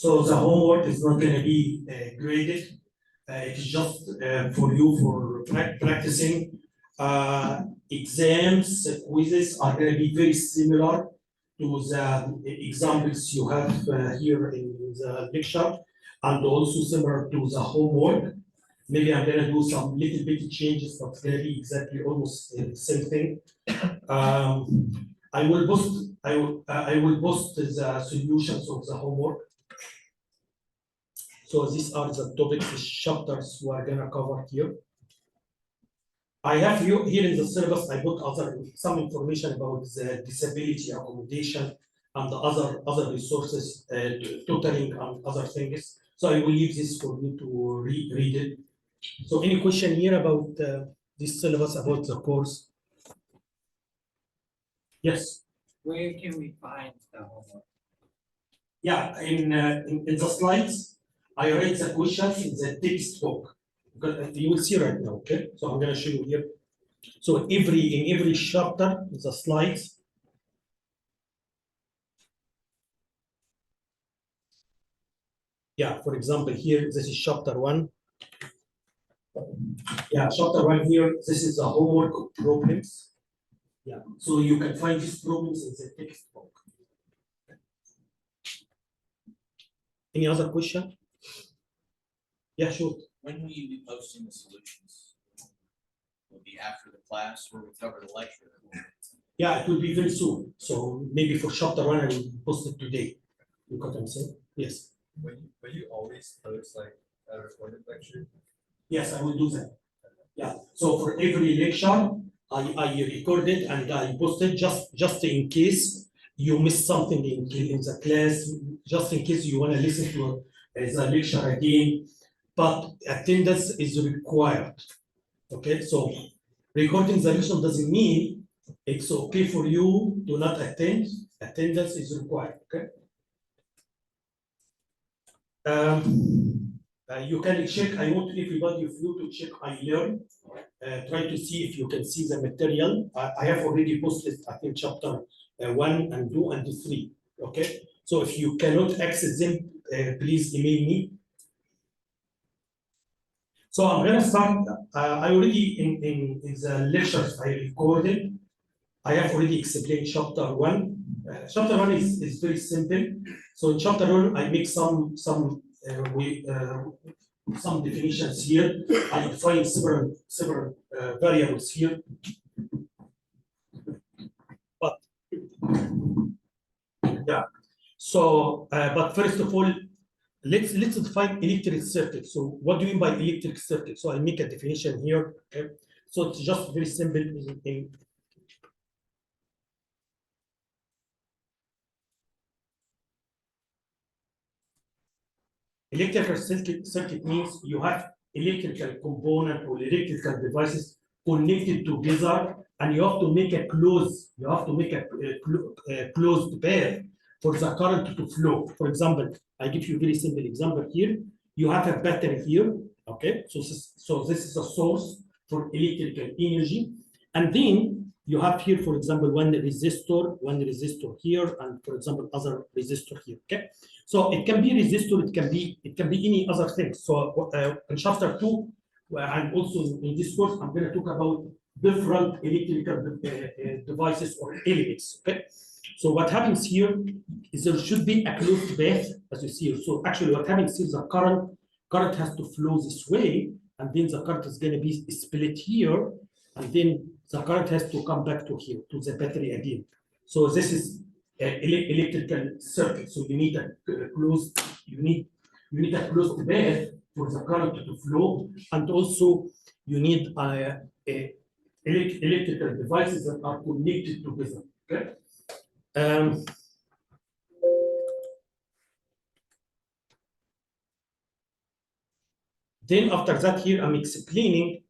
So the homework is not going to be graded. It's just for you for practicing. Exams, quizzes are going to be very similar to the examples you have here in the lecture, and also similar to the homework. Maybe I'm going to do some little bit changes, but it's going to be exactly almost the same thing. I will post the solutions of the homework. So these are the topics, the chapters we are going to cover here. I have you here in the syllabus. I put some information about the disability accommodation and the other resources, tutoring and other things. So I will leave this for you to read it. So any question here about this syllabus, about the course? Yes. Where can we find the homework? Yeah, in the slides, I write the questions in the textbook. You will see right now, okay? So I'm going to show you here. So in every chapter, the slides. Yeah, for example, here, this is chapter 1. Yeah, chapter 1 here, this is the homework problems. Yeah, so you can find these problems in the textbook. Any other question? Yeah, sure. When will you be posting the solutions? Will it be after the class where we cover the lecture? Yeah, it will be very soon. So maybe for chapter 1, I will post it today. You got what I'm saying? Yes. Will you always post like a recorded lecture? Yes, I will do that. Yeah. So for every lecture, I record it and I post it just in case you miss something in the class, just in case you want to listen to the lecture again. But attendance is required. Okay, so recording the lesson doesn't mean it's okay for you to not attend. Attendance is required. Okay. You can check. I want everybody of you to check iLearn. Try to see if you can see the material. I have already posted, I think, chapter 1 and 2 and 3. Okay. So if you cannot access them, please email me. So I'm going to start. I already in the lectures I recorded. I have already explained chapter 1. Chapter 1 is very simple. So in chapter 1, I make some definitions here. I define several variables here. But yeah. So but first of all, let's define electric circuit. So what do you mean by electric circuit? So I make a definition here. Okay. So it's just very simple. Electrical circuit means you have electrical component or electrical devices connected together, and you have to make a closed path for the current to flow. For example, I give you a very simple example here. You have a battery here, okay? So this is a source for electrical energy, and then you have here, for example, one resistor here, and for example, other resistor here. Okay, so it can be resistor, it can be any other thing. So in chapter 2, and also in this course, I'm going to talk about different electrical devices or elements. Okay, so what happens here is there should be a closed path, as you see. So actually, what happens is the current has to flow this way, and then the current is going to be split here, and then the current has to come back to here, to the battery again. So this is electrical circuit. So you need a closed path for the current to flow, and also you need electrical devices that are connected together. Okay. Then after that, here I'm explaining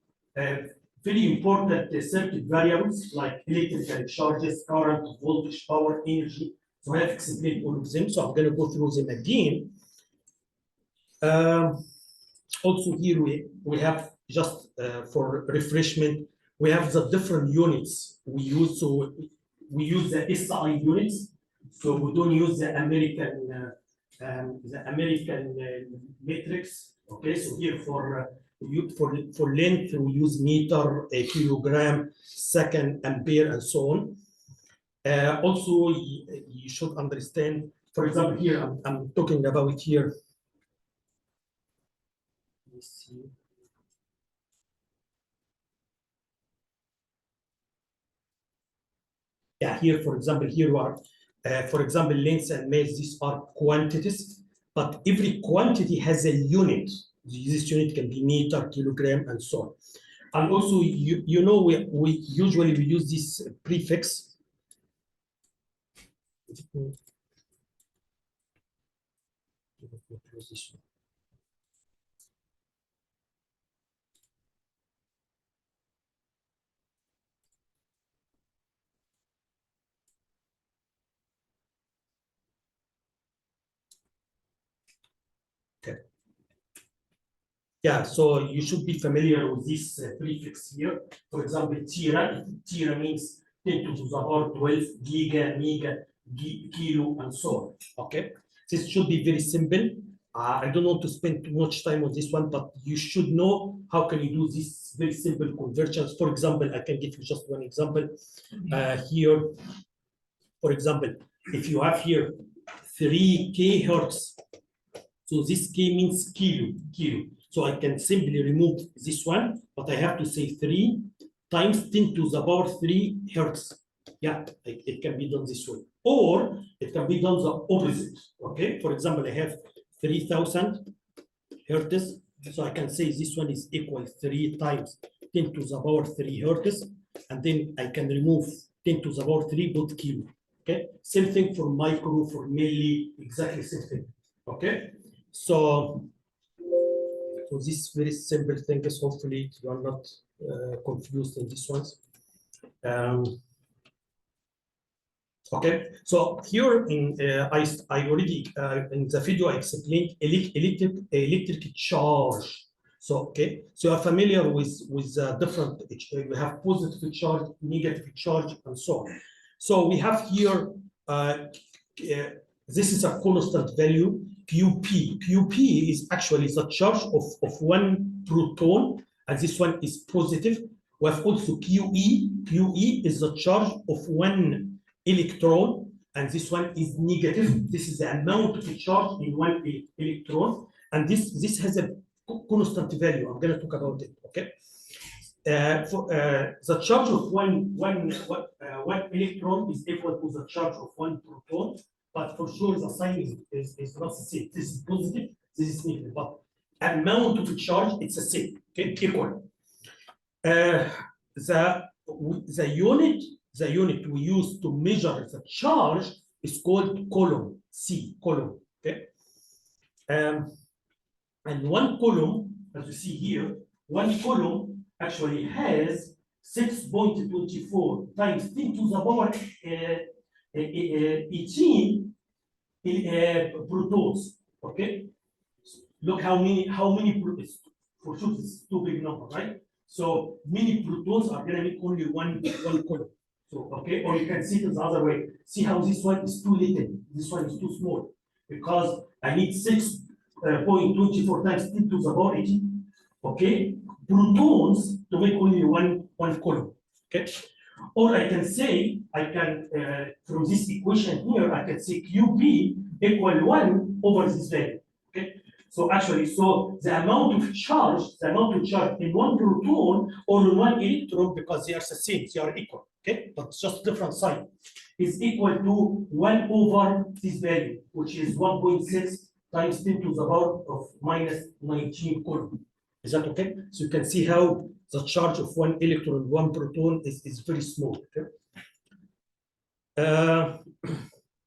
very important circuit variables like electrical charges, current, voltage, power, energy. So I have explained all of them. So I'm going to go through them again. Also here we have just for refreshment, we have the different units we use. So we use the SI units. So we don't use the American the American metrics. Okay, so here for length we use meter, kilogram, second, ampere, and so on. Also, you should understand. For example, here I'm talking about here. Let me see. Yeah, here, for example, here we are, for example, length and mass, these are quantities, but every quantity has a unit. This unit can be meter, kilogram, and so on. And also, you know, we usually use this prefix. Okay. Yeah, so you should be familiar with this prefix here. For example, tera. Tera means 10 to the power 12, giga, mega, kilo, and so on. Okay, this should be very simple. I don't want to spend too much time on this one, but you should know how can you do these very simple conversions. For example, I can give you just one example. Here, for example, if you have here 3K hertz, so this K means kilo. So I can simply remove this one, but I have to say 3 times 10 to the power 3 hertz. Yeah, it can be done this way. Or it can be done the opposite. Okay, for example, I have 3000 hertz. So I can say this one is equal 3 times 10 to the power 3 hertz. And then I can remove 10 to the power 3 both kilo. Okay, same thing for micro, for milli, exactly same thing. Okay, so this very simple thing is hopefully you are not confused in these ones. Okay, so here in I already in the video I explained electric charge. So okay, so you are familiar with different. We have positive charge, negative charge, and so on. So we have here. This is a constant value. QP. QP is actually the charge of one proton, and this one is positive. We have also QE. QE is the charge of one electron, and this one is negative. This is the amount of charge in one electron, and this has a constant value. I'm going to talk about it. Okay. The charge of one electron is equal to the charge of one proton. But for sure, the sign is not the same. This is positive, this is negative. But amount of charge, it's the same, okay, equal. The unit we use to measure the charge is called coulomb, C, coulomb, okay? And one coulomb, as you see here, one coulomb actually has 6.24 times 10 to the power 18 protons. Okay, look how many protons. For sure, it's too big number, right? So many protons are gonna make only one coulomb. So okay, or you can see it the other way. See how this one is too little, this one is too small, because I need 6.24 times 10 to the power 18. Okay, protons to make only one coulomb. Okay. Or I can say, from this equation here, I can say QP equal 1 over this value. Okay. So actually, the amount of charge in one proton or in one electron, because they are the same, they are equal. Okay, but just different sign, is equal to 1 over this value, which is 1.6 times 10 to the power of minus 19 coulomb. Is that okay? So you can see how the charge of one electron, one proton is very small. Okay?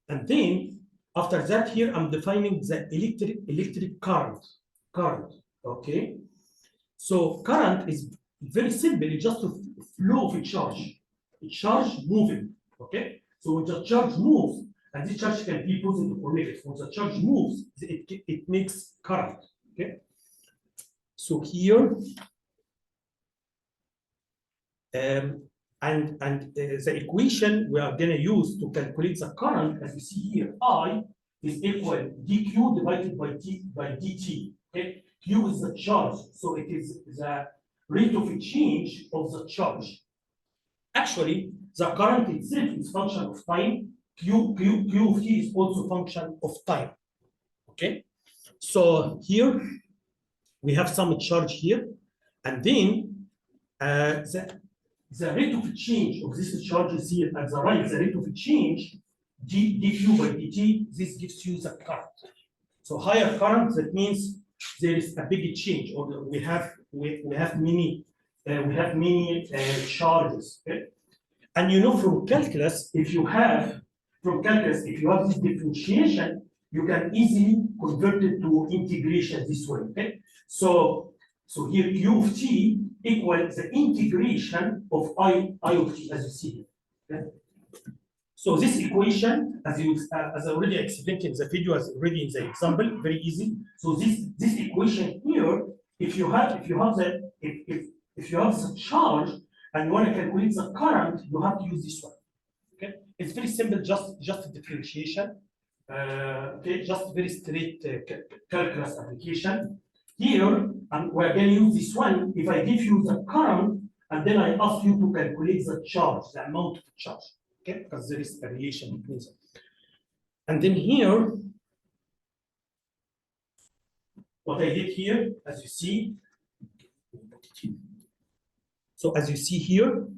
And then after that, here I'm defining the electric current. Okay. So current is very simple, it's just a flow of a charge. A charge moving. Okay. So when the charge moves, and this charge can be positive or negative. When the charge moves, it makes current. Okay. So here, the equation we are going to use to calculate the current, as you see here, I is equal dq divided by dt. Okay, q is the charge, so it is the rate of change of the charge. Actually, the current itself is function of time. Q of t is also function of time. Okay, so here we have some charge here, and then the rate of change of this charge is here at the right. The rate of change dq by dt, this gives you the current. So higher current, that means there is a big change, or we have many charges. Okay, and you know from calculus, if you have this differentiation, you can easily convert it to integration this way. Okay, so here q of t equals the integration of I of t, as you see here. Okay? So this equation, as I already explained in the video, as already in the example, very easy. So this equation here, if you have the charge and you want to calculate the current, you have to use this one. Okay, it's very simple, just differentiation. Okay, just very straight calculus application. Here, we're going to use this one. If I give you the current, and then I ask you to calculate the charge, the amount of charge. Okay, because there is a relation between them. And then here, what I did here, as you see, so as you see here,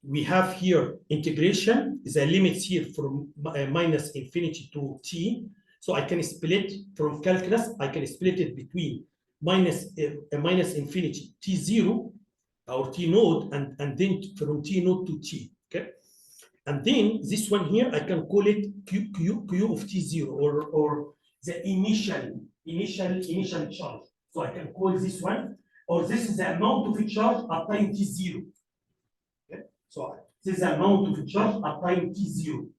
we have here integration, the limits here from minus infinity to t. So I can split from calculus, I can split it between minus infinity t0 or t node, and then from t node to t. Okay. And then this one here, I can call it Q of T0, or the initial charge. So I can call this one, or this is the amount of charge at time T0. Okay, so this is the amount of charge at time T0.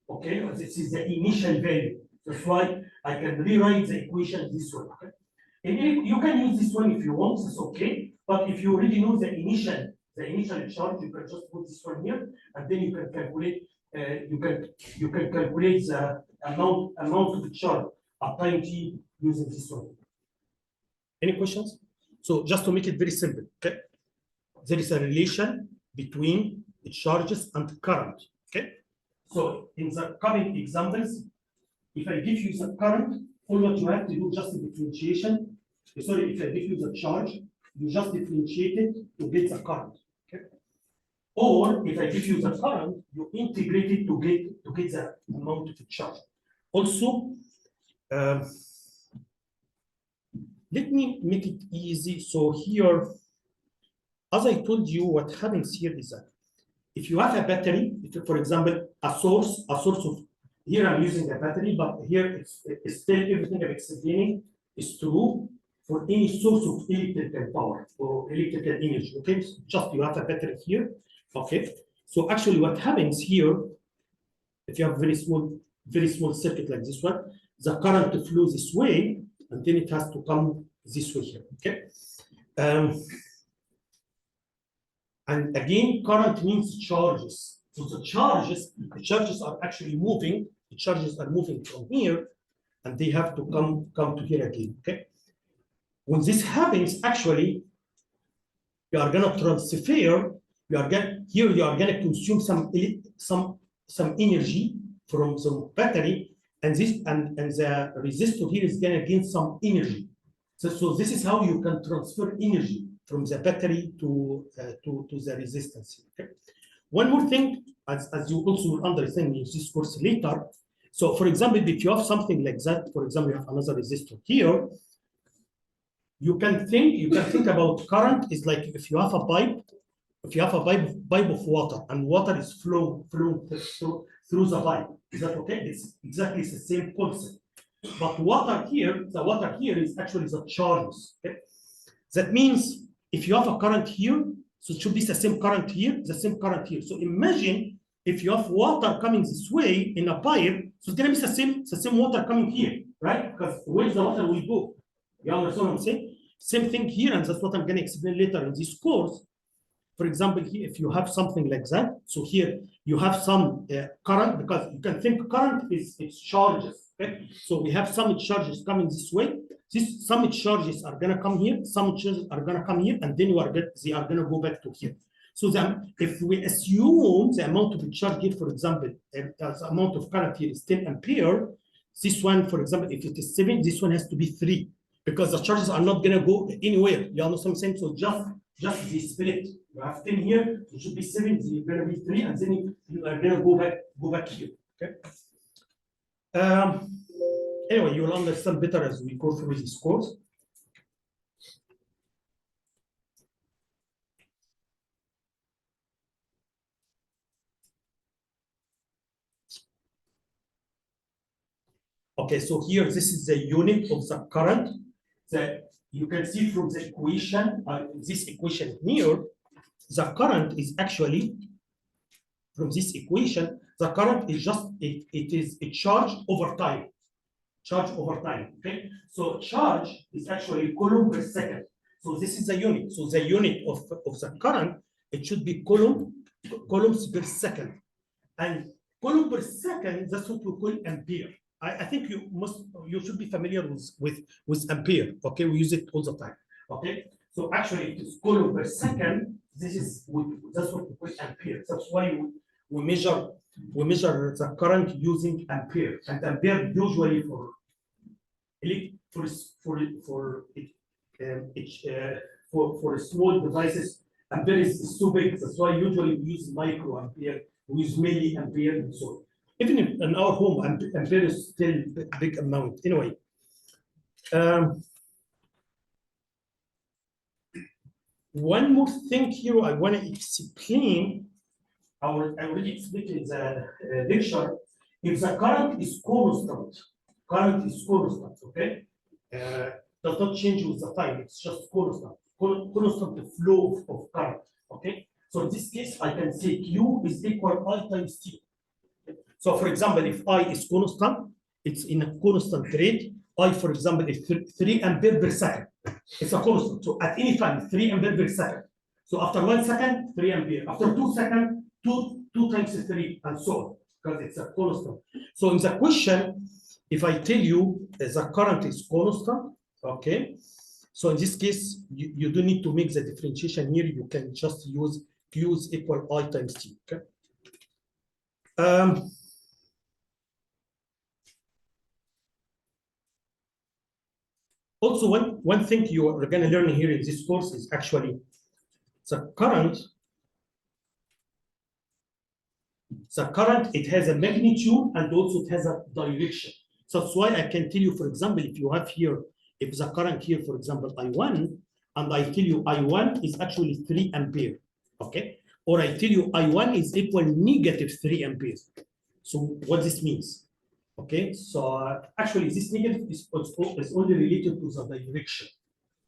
Okay, this is the initial value. That's why I can rewrite the equation this way. Okay, and you can use this one if you want, it's okay. But if you already know the initial charge, you can just put this one here, and then you can calculate. You can calculate the amount of the charge at time t using this one. Any questions? So just to make it very simple, okay? There is a relation between the charges and current. Okay. So in the coming examples, if I give you the current, all what you have to do just the differentiation. Sorry, if I give you the charge, you just differentiate it to get the current. Or if I give you the current, you integrate it to get the amount of the charge. Also, let me make it easy. So here, as I told you, what happens here is that if you have a battery, for example, a source of, here I'm using a battery, but here it's still everything I'm explaining is true for any source of electrical power or electrical energy. Okay, just you have a battery here. Okay, so actually what happens here, if you have very small circuit like this one, the current flows this way, and then it has to come this way here. Okay, and again, current means charges. So the charges are actually moving. The charges are moving from here, and they have to come to here again. Okay, when this happens, actually, you are gonna transfer. You are gonna consume some energy from the battery, and the resistor here is gonna gain some energy. So this is how you can transfer energy from the battery to the resistance. Okay. One more thing, as you also will understand in this course later. So for example, if you have something like that, for example, you have another resistor here, you can think about current is like if you have a pipe. If you have a pipe of water, and water is flowing through the pipe, is that okay? It's exactly the same concept. But the water here is actually the charges. Okay? That means if you have a current here, so it should be the same current here, the same current here. So imagine if you have water coming this way in a pipe, so it's gonna be the same water coming here, right? Because where the water will go? You understand what I'm saying? Same thing here, and that's what I'm gonna explain later in this course. For example, here, if you have something like that, so here you have some current, because you can think current is charges. Okay, so we have some charges coming this way. Some charges are gonna come here, some charges are gonna come here, and then they are gonna go back to here. So then, if we assume the amount of charge here, for example, the amount of current here is 10 ampere, this one, for example, if it is 7, this one has to be 3, because the charges are not gonna go anywhere. You understand what I'm saying? So just the split. You have 10 here, it should be 7, so you're gonna be 3, and then you are gonna go back here. Okay. Anyway, you'll understand better as we go through this course. Okay, so here, this is the unit of the current. You can see from the equation, this equation here, the current is actually, from this equation, the current is just, it is a charge over time. Charge over time, okay? So charge is actually coulomb per second. So this is the unit. So the unit of the current, it should be coulombs per second. And coulomb per second, that's what we call ampere. I think you should be familiar with ampere, okay? We use it all the time, okay? So actually it is coulomb per second. That's what we call ampere. That's why we measure the current using ampere, and ampere usually for small devices, ampere is too big. That's why usually we use micro ampere, we use milliampere, and so on. Even in our home, ampere is still a big amount. Anyway, one more thing here I want to explain. I already explained in the lecture. If the current is constant, okay? Does not change with the time, it's just constant flow of current, okay? So in this case, I can say Q is equal I times T. So for example, if I is constant, it's in a constant rate. I, for example, is 3 ampere per second. It's a constant. So at any time, 3 ampere per second. So after 1 second, 3 ampere. After 2 seconds, 2 times 3, and so on, because it's a constant. So in the question, if I tell you the current is constant, okay, so in this case, you don't need to make the differentiation here. You can just use Q is equal I times T, okay? Also, one thing you are going to learn here in this course is actually the current. The current, it has a magnitude and also it has a direction. So that's why I can tell you, for example, if you have here, if the current here, for example, I1, and I tell you I1 is actually 3 ampere, okay? Or I tell you I1 is equal negative 3 amperes. So what this means, okay? So actually this negative is only related to the direction.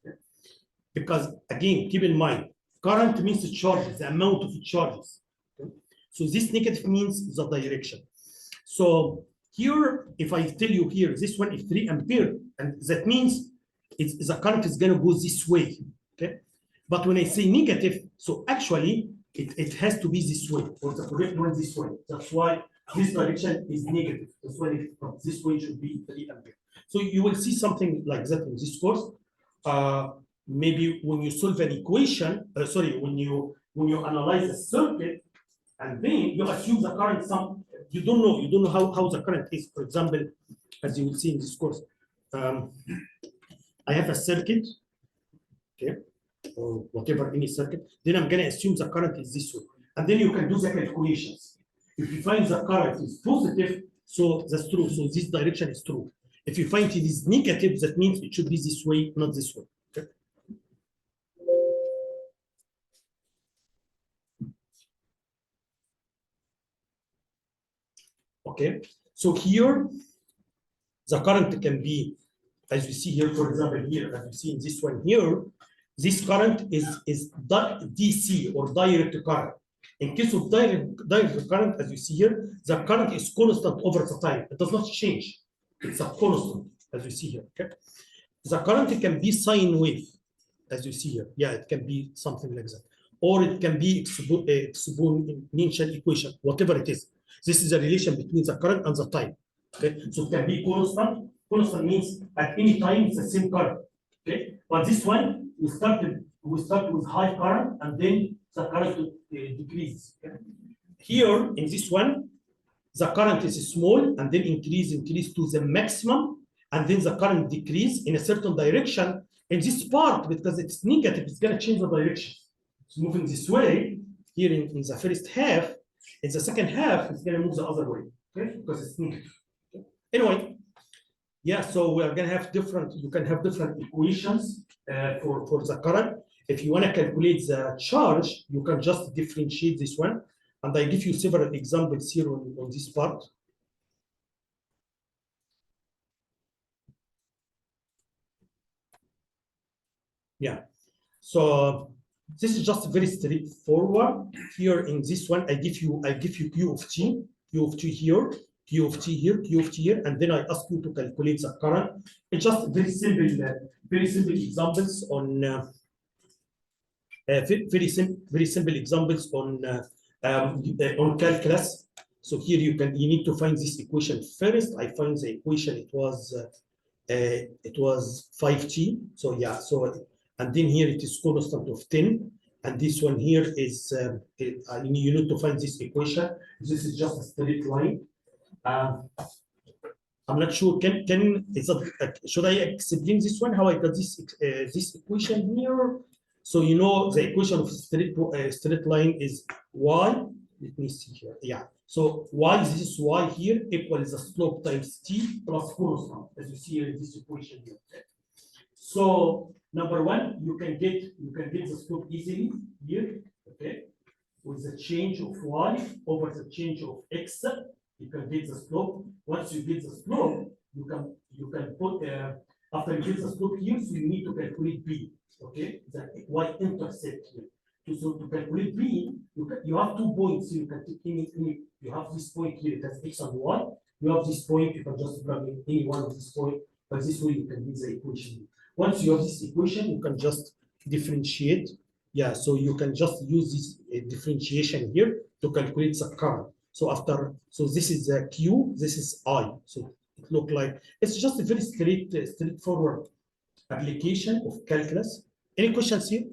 Okay? Because again, keep in mind, current means the charges, the amount of charges. Okay? So this negative means the direction. So here, if I tell you here, this one is 3 ampere, and that means the current is going to go this way, okay? But when I say negative, so actually it has to be this way, or the correct one this way. That's why this direction is negative. That's why this way should be 3 ampere. So you will see something like that in this course. Maybe when you solve an equation, when you analyze a circuit, and then you assume the current you don't know how the current is. For example, as you will see in this course, I have a circuit, okay, or whatever, any circuit. Then I'm going to assume the current is this way, and then you can do the calculations. If you find the current is positive, so that's true. So this direction is true. If you find it is negative, that means it should be this way, not this way. Okay. Okay, so here, the current can be, as you see here, for example, here, as you see in this one here, this current is DC, or direct current. In case of direct current, as you see here, the current is constant over the time. It does not change. It's a constant, as you see here, okay? The current can be sine wave, as you see here. Yeah, it can be something like that. Or it can be exponential equation, whatever it is. This is a relation between the current and the time. Okay, so it can be constant. Constant means at any time it's the same current. Okay, but this one we start with high current and then the current decreases. Okay? Here in this one, the current is small and then increase to the maximum, and then the current decrease in a certain direction. In this part, because it's negative, it's going to change the direction. It's moving this way here in the first half. In the second half, it's going to move the other way, okay? Because it's negative. Anyway, yeah, so we are going to have different, you can have different equations for the current. If you want to calculate the charge, you can just differentiate this one. And I give you several examples here on this part. Yeah, so this is just very straightforward. Here in this one, I give you Q of t here, Q of t here, Q of t here, and then I ask you to calculate the current. It's just very simple examples on very simple examples on calculus. So here you need to find this equation first. I find the equation. It was 5t. So yeah, so and then here it is constant of 10, and this one here is you need to find this equation. This is just a straight line. I'm not sure. Should I explain this one? How I got this equation here? So you know the equation of straight line is y. Let me see here. Yeah. So y, this is y here equals the slope times t plus constant, as you see here in this equation here. So number one, you can get the slope easily here, okay, with the change of y over the change of x. You can get the slope. Once you get the slope, you can put after you get the slope here, so you need to calculate b, okay, the y-intercept here. So to calculate b, you have 2 points. You can take any. You have this point here. It has x and y. You have this point. You can just plug in any one of this point. But this way, you can get the equation. Once you have this equation, you can just differentiate. Yeah. So you can just use this differentiation here to calculate the current. So this is Q. This is I. So it look like it's just a very straightforward application of calculus. Any questions here?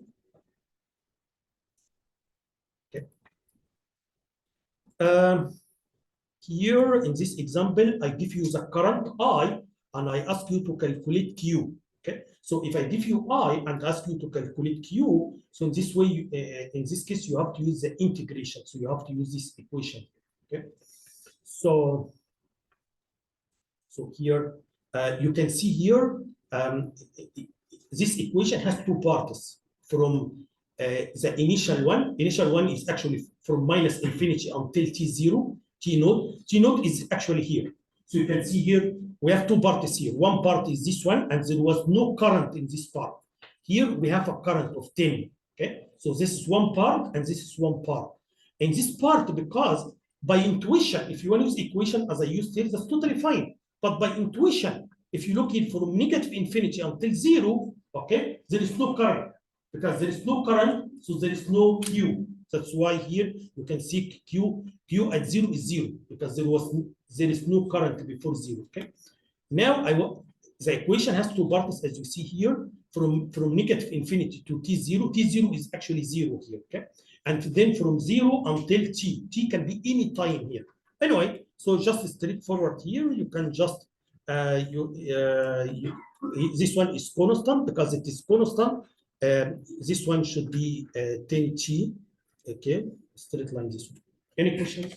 Here in this example, I give you the current I, and I ask you to calculate Q. Okay, so if I give you I and ask you to calculate Q, so in this way, in this case, you have to use the integration. So you have to use this equation. Okay, so here you can see here this equation has 2 parts. From the initial one is actually from minus infinity until t0, t naught is actually here. So you can see here we have 2 parts here. One part is this one, and there was no current in this part. Here we have a current of 10. Okay, so this is one part and this is one part. In this part, because by intuition, if you want to use equation as I used here, that's totally fine. But by intuition, if you look here from negative infinity until 0, okay, there is no current. Because there is no current, so there is no Q. That's why here you can see Q at 0 is 0, because there is no current before 0. Okay. Now the equation has 2 parts, as you see here, from negative infinity to t0. T0 is actually 0 here. Okay. And then from 0 until t. T can be any time here. Anyway, so just straightforward here. You can just this one is constant because it is constant. This one should be 10t. Okay, straight line this one. Any questions?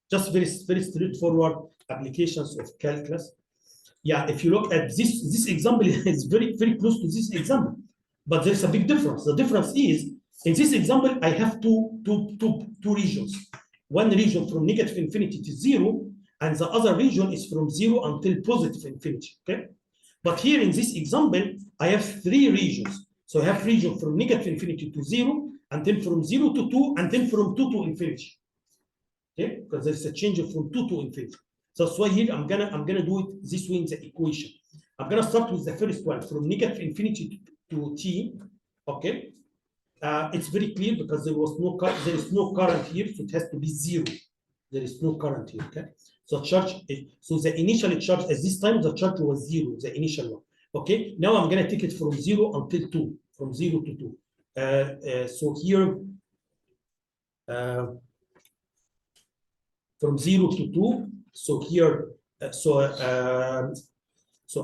Just very straightforward applications of calculus. Yeah, if you look at this example is very close to this example, but there's a big difference. The difference is in this example I have two regions. One region from negative infinity to 0, and the other region is from 0 until positive infinity. Okay. But here in this example, I have 3 regions. So I have region from negative infinity to 0, and then from 0 to 2, and then from 2 to infinity. Okay, because there's a change from 2 to infinity. So that's why here I'm gonna do it this way in the equation. I'm gonna start with the first one from negative infinity to t. Okay, it's very clear because there is no current here, so it has to be 0. There is no current here. Okay, the charge, so the initial charge at this time, the charge was 0, the initial one. Okay, now I'm gonna take it from 0 until 2, from 0 to 2. So here, from 0 to 2, so here, so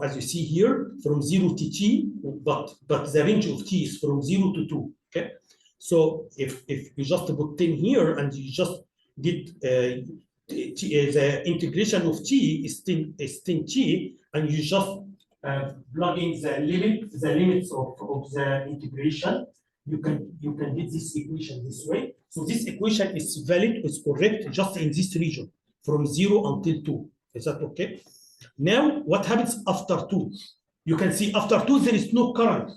as you see here, from 0 to t, but the range of t is from 0 to 2. Okay, so if you just put 10 here and you just did the integration of t is 10t, and you just plug in the limits of the integration, you can get this equation this way. So this equation is valid, is correct just in this region from 0 until 2. Is that okay? Now, what happens after 2? You can see after 2 there is no current,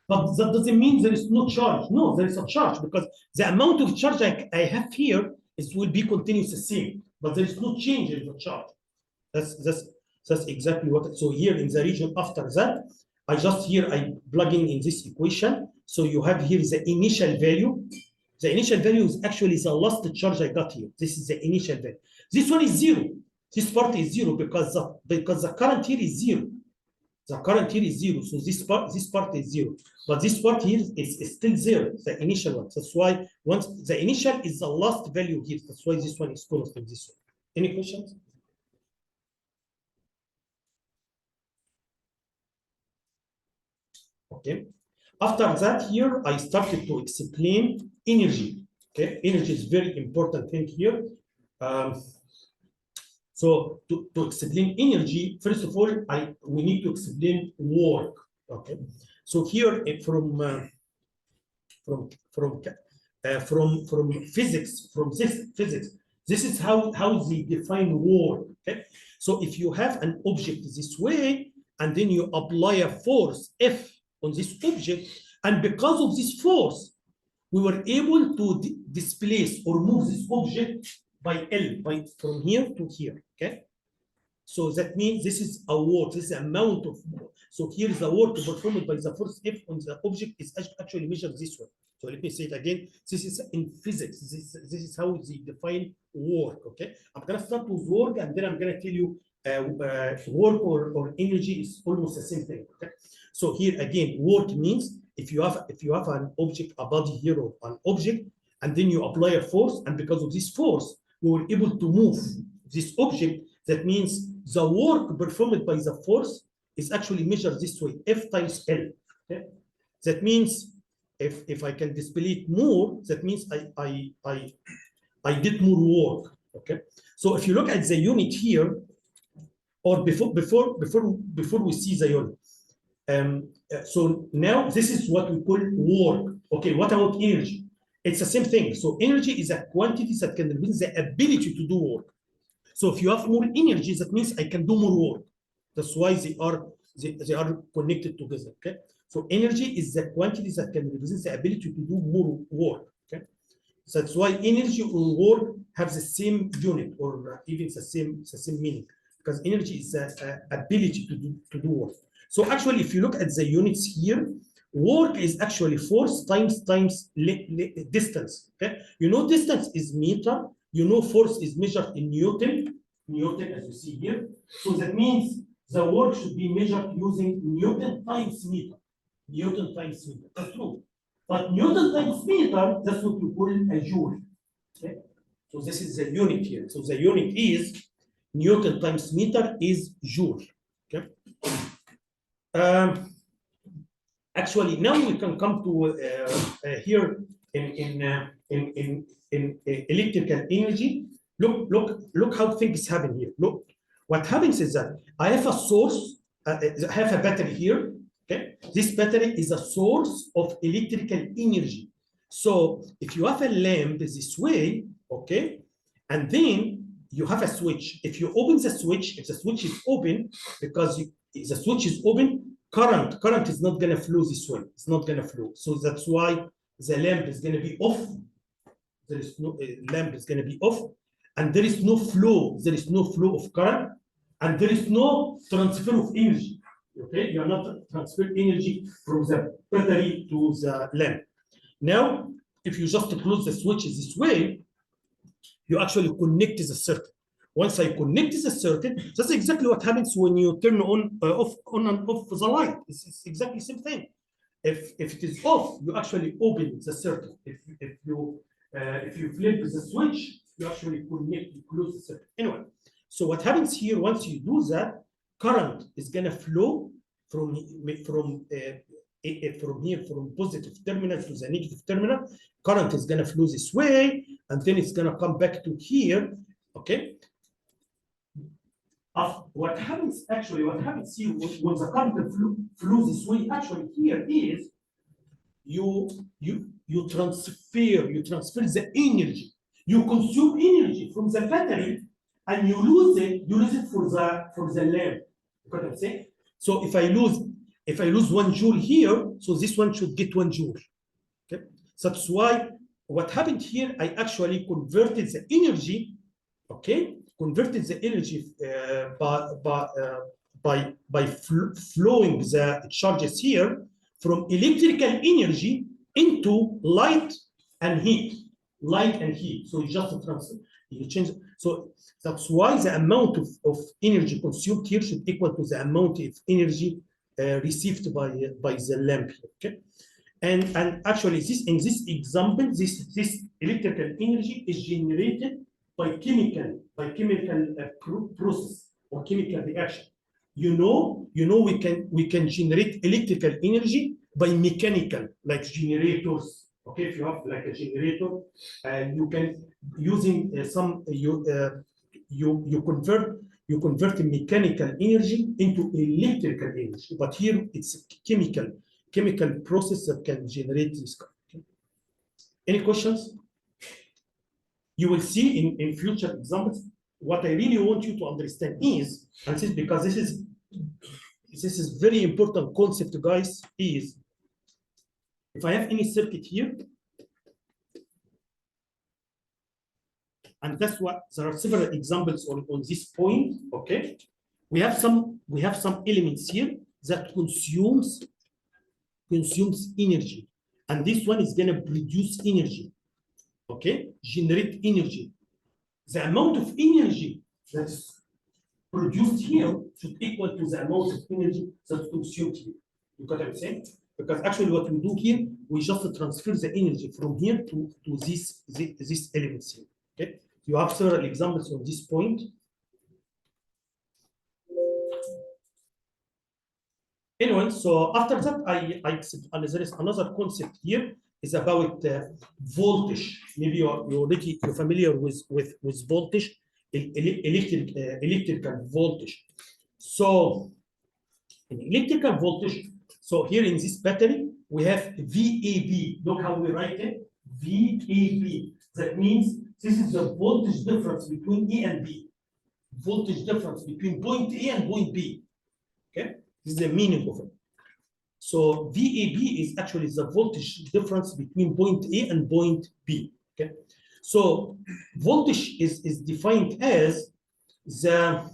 but that doesn't mean there is no charge. No, there is a charge, because the amount of charge I have here will be continuous the same, but there is no change in the charge. That's exactly what. So here in the region after that, I plug in this equation. So you have here the initial value. The initial value is actually the last charge I got here. This is the initial value. This one is 0. This part is 0 because the current here is 0. The current here is 0. So this part is 0. But this part here is still 0, the initial one. That's why once the initial is the last value here. That's why this one is constant, this one. Any questions? Okay. After that, here I started to explain energy. Okay, energy is very important thing here. So to explain energy, first of all, we need to explain work. Okay, so here from physics, this is how they define work. Okay, so if you have an object this way, and then you apply a force F on this object, and because of this force, we were able to displace or move this object by L, from here to here. Okay, so that means this is a work, this is the amount of work. So here is the work performed by the force F on the object is actually measured this way. So let me say it again. This is in physics. This is how they define work. Okay, I'm gonna start with work, and then I'm gonna tell you work or energy is almost the same thing. Okay, so here again, work means if you have an object, a body here or an object, and then you apply a force, and because of this force, we were able to move this object. That means the work performed by the force is actually measured this way, F times L. Okay? That means if I can display it more, that means I did more work. Okay. So if you look at the unit here, or before we see the unit, so now this is what we call work. Okay. What about energy? It's the same thing. So energy is a quantity that can represent the ability to do work. So if you have more energy, that means I can do more work. That's why they are connected together. Okay. So energy is the quantity that can represent the ability to do more work. Okay. So that's why energy or work have the same unit, or even the same meaning, because energy is the ability to do work. So actually, if you look at the units here, work is actually force times distance. Okay. You know, distance is meter. You know, force is measured in Newton, as you see here. So that means the work should be measured using Newton times meter. Newton times meter. That's true. But Newton times meter, that's what we call a joule. Okay. So this is the unit here. So the unit is Newton times meter is joule. Okay. Actually, now we can come to here in electrical energy. Look how things happen here. Look, what happens is that I have a source, I have a battery here. Okay, this battery is a source of electrical energy. So if you have a lamp this way, okay, and then you have a switch. If you open the switch, if the switch is open, because if the switch is open, current is not going to flow this way. It's not going to flow. So that's why the lamp is going to be off. There is no lamp is going to be off, and there is no flow. There is no flow of current, and there is no transfer of energy. Okay, you are not transferring energy from the battery to the lamp. Now, if you just close the switch this way, you actually connect the circuit. Once I connect the circuit, that's exactly what happens when you turn on and off the light. It's exactly the same thing. If it is off, you actually open the circuit. If you flip the switch, you actually connect, you close the circuit. Anyway, so what happens here, once you do that, current is gonna flow from here, from positive terminal to the negative terminal. Current is gonna flow this way, and then it's gonna come back to here. Okay. What happens here when the current flows this way, actually here is you transfer the energy. You consume energy from the battery and you lose it for the lamp. You got what I'm saying? So if I lose 1 joule here, so this one should get 1 joule. Okay, so that's why what happened here, I actually converted the energy. Okay, converted the energy by flowing the charges here from electrical energy into light and heat. So you just transfer, you change. So that's why the amount of energy consumed here should equal to the amount of energy received by the lamp here. Okay, and actually in this example, this electrical energy is generated by chemical process or chemical reaction. You know we can generate electrical energy by mechanical, like generators. Okay, if you have like a generator, you can using you convert mechanical energy into electrical energy. But here it's a chemical process that can generate this. Okay. Any questions? You will see in future examples. What I really want you to understand is, and this is because this is very important concept, guys, is if I have any circuit here, and that's what there are several examples on this point. Okay, we have some elements here that consumes energy, and this one is going to produce energy. Okay, generate energy. The amount of energy that's produced here should equal to the amount of energy that's consumed here. You got what I'm saying? Because actually what we do here, we just transfer the energy from here to these elements here. Okay, you have several examples on this point. Anyway, so after that, there is another concept here. Is about voltage. Maybe you're familiar with voltage, electrical voltage. So in electrical voltage, so here in this battery we have VAB. Look how we write it, VAB. That means this is the voltage difference between A and B. Voltage difference between point A and point B. Okay, this is the meaning of it. So VAB is actually the voltage difference between point A and point B. Okay, so voltage is defined as the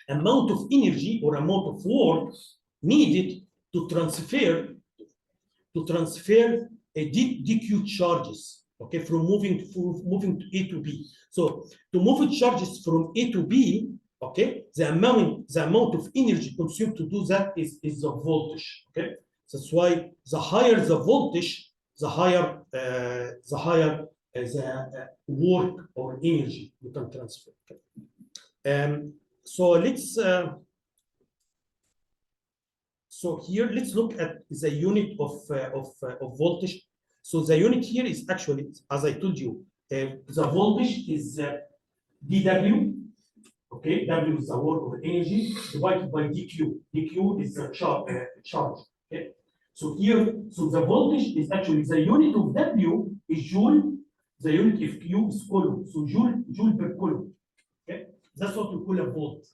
amount of energy or amount of work needed to transfer a DQ charges. Okay, from moving to A to B. So to move charges from A to B. Okay, the amount of energy consumed to do that is the voltage. Okay, that's why the higher the voltage, the higher the work or energy you can transfer. Okay. So let's so here let's look at the unit of voltage. So the unit here is actually, as I told you, the voltage is dW. Okay, W is the work of energy divided by dQ. dQ is the charge. Okay, so here, so the voltage is actually the unit of W is joule. The unit of Q is coulomb. So joule per coulomb. Okay, that's what we call a volt.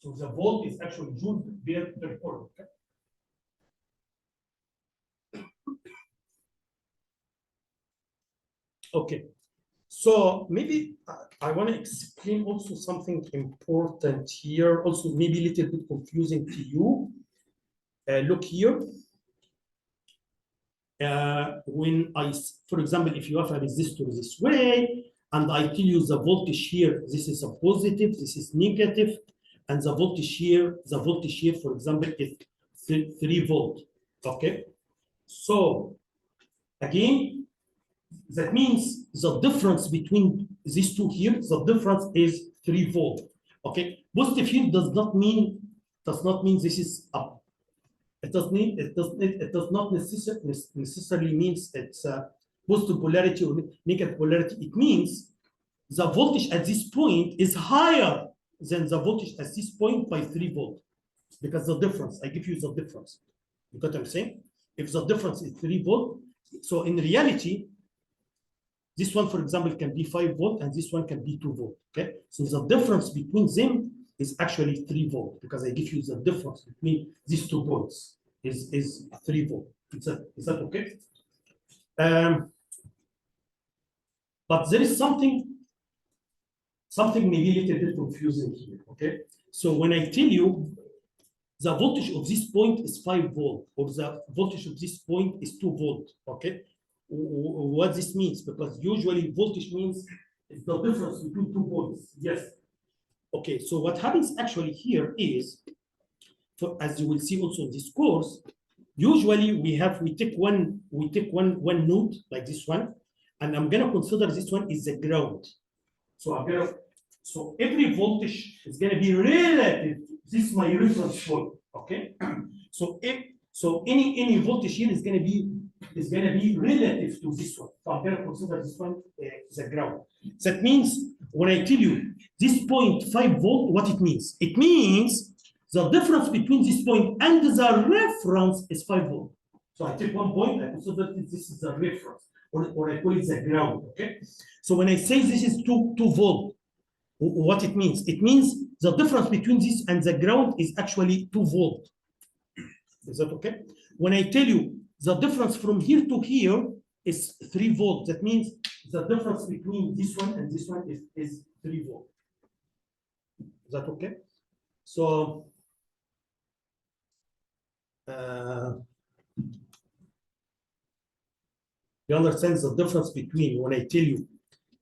So the volt is actually joule per coulomb. Okay. Okay. So maybe I want to explain also something important here, also maybe a little bit confusing to you. Look here. When for example, if you have a resistor this way and I tell you the voltage here, this is a positive, this is negative, and the voltage here, for example, is 3 volt. Okay, so again, that means the difference between these two here, the difference is 3 volt. Okay, positive here does not mean this is up. It does not necessarily means it's positive polarity or negative polarity. It means the voltage at this point is higher than the voltage at this point by 3 volt, because the difference, I give you the difference. You got what I'm saying? If the difference is 3 volt, so in reality, this one, for example, can be 5 volt and this one can be 2 volt. Okay, so the difference between them is actually 3 volt, because I give you the difference between these 2 points is 3 volt. Is that okay? But there is something maybe a little bit confusing here. Okay, so when I tell you the voltage of this point is 5 volt, or the voltage of this point is 2 volt, okay, what this means, because usually voltage means it's the difference between 2 points. Yes. Okay, so what happens actually here is, as you will see also in this course, usually we take one node like this one, and I'm gonna consider this one is the ground. So every voltage is gonna be relative. This is my reference point. Okay, so any voltage here is gonna be relative to this one. So I'm gonna consider this one the ground. That means when I tell you this point 5 volt, what it means? It means the difference between this point and the reference is 5 volt. So I take one point, I consider this is the reference, or I call it the ground. Okay. So when I say this is 2 volt, what it means? It means the difference between this and the ground is actually 2 volt. Is that okay? When I tell you the difference from here to here is 3 volt, that means the difference between this one and this one is 3 volt. Is that okay? So you understand the difference between when I tell you,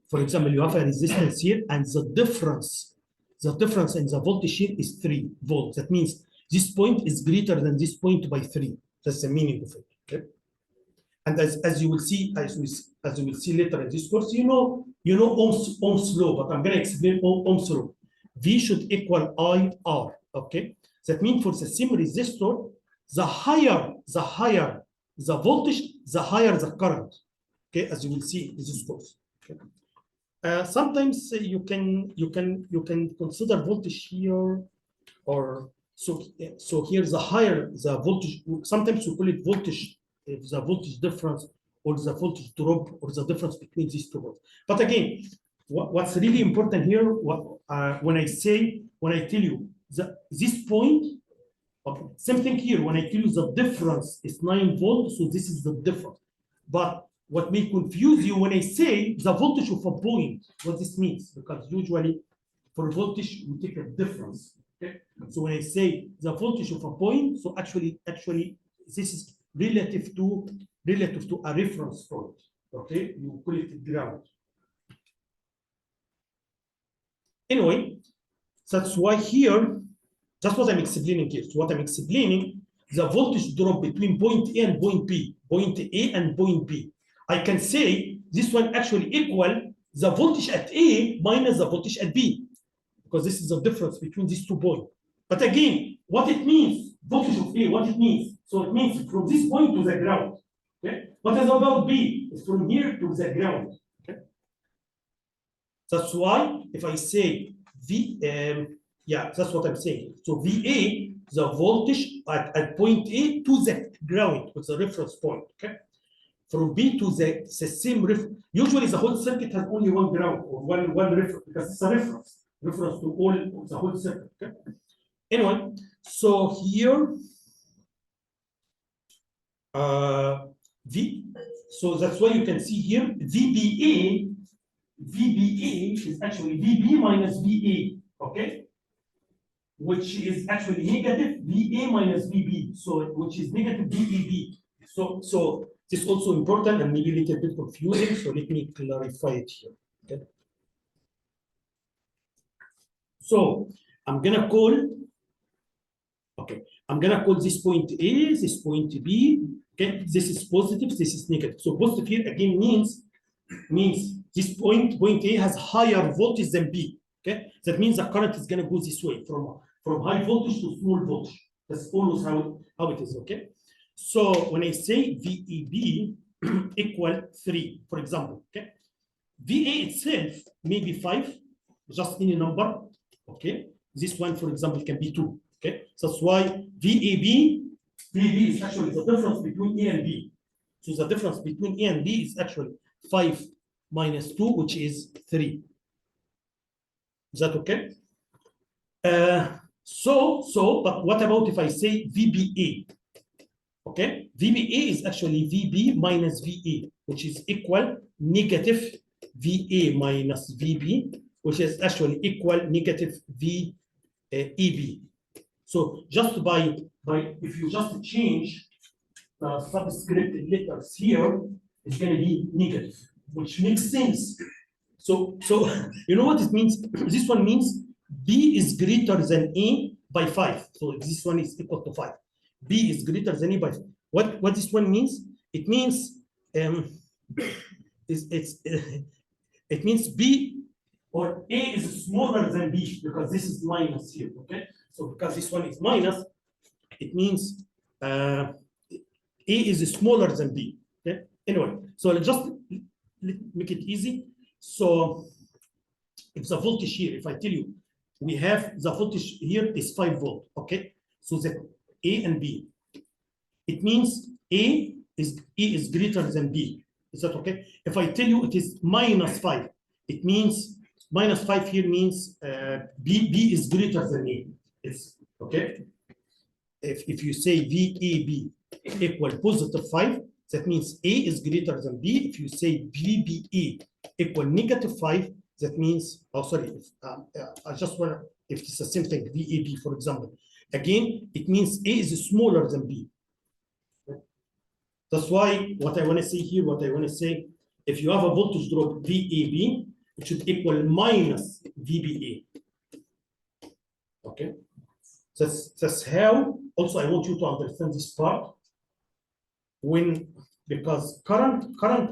for example, you have a resistance here, and the difference in the voltage here is 3 volts. That means this point is greater than this point by 3. That's the meaning of it. Okay? And as you will see, as you will see later in this course, you know Ohm's law, but I'm going to explain Ohm's law. V should equal IR. Okay, that means for the same resistor, the higher the voltage, the higher the current. Okay, as you will see in this course. Okay. Sometimes you can consider voltage here, or so here the higher the voltage. Sometimes you call it voltage, the voltage difference, or the voltage drop, or the difference between these two volts. But again, what's really important here, when I tell you this point, okay, same thing here. When I tell you the difference is 9 volts, so this is the difference. But what may confuse you when I say the voltage of a point, what this means, because usually for voltage we take a difference. Okay, so when I say the voltage of a point, so actually this is relative to a reference point. Okay, you call it ground. Anyway, that's why here, that's what I'm explaining here. So what I'm explaining, the voltage drop between point A and point B, point A and point B. I can say this one actually equal the voltage at A minus the voltage at B, because this is the difference between these 2 points. But again, what it means, voltage of A, what it means? So it means from this point to the ground. Okay. What is about B? It's from here to the ground. Okay. That's why if I say that's what I'm saying. So VA, the voltage at point A to the ground, with the reference point. Okay. From B to the same reference. Usually the whole circuit has only one ground, or one reference, because it's a reference to all the whole circuit. Okay. Anyway, so here so that's why you can see here VBA is actually VB minus VA, okay, which is actually negative VA minus VB, so which is negative VEB. So this is also important and maybe a little bit confusing, so let me clarify it here. Okay, So I'm gonna call, okay, I'm gonna call this point A, this point B. Okay, this is positive, this is negative. So positive here again means this point A has higher voltage than B. Okay, that means the current is gonna go this way from high voltage to small voltage. That's always how it is. Okay, so when I say VEB equal 3, for example, okay, VA itself may be 5, just any number. Okay, this one, for example, can be 2. Okay, so that's why VAB is actually the difference between A and B. So the difference between A and B is actually 5 minus 2, which is 3. Is that okay? But what about if I say VBA? Okay, VBA is actually VB minus VA, which is equal negative VA minus VB, which is actually equal negative VEB. So just by if you just change the subscript letters here, it's going to be negative, which makes sense. So you know what it means? This one means B is greater than A by 5. So this one is equal to 5. B is greater than A by 5. What this one means? It means it means B or A is smaller than B because this is minus here. Okay, so because this one is minus, it means A is smaller than B. Okay, anyway, so let's just make it easy. So if the voltage here, if I tell you we have the voltage here is 5 volt, okay, so that A and B, it means A is greater than B. Is that okay? If I tell you it is minus 5, it means minus 5 here means B is greater than A. It's okay. If you say VAB equal positive 5, that means A is greater than B. If you say VBA equal negative 5, that means, oh, sorry, I just want to, if it's the same thing, VAB, for example, again, it means A is smaller than B. That's why what I want to say here, if you have a voltage drop VAB, it should equal minus VBA. Okay, that's how. Also, I want you to understand this part. Because current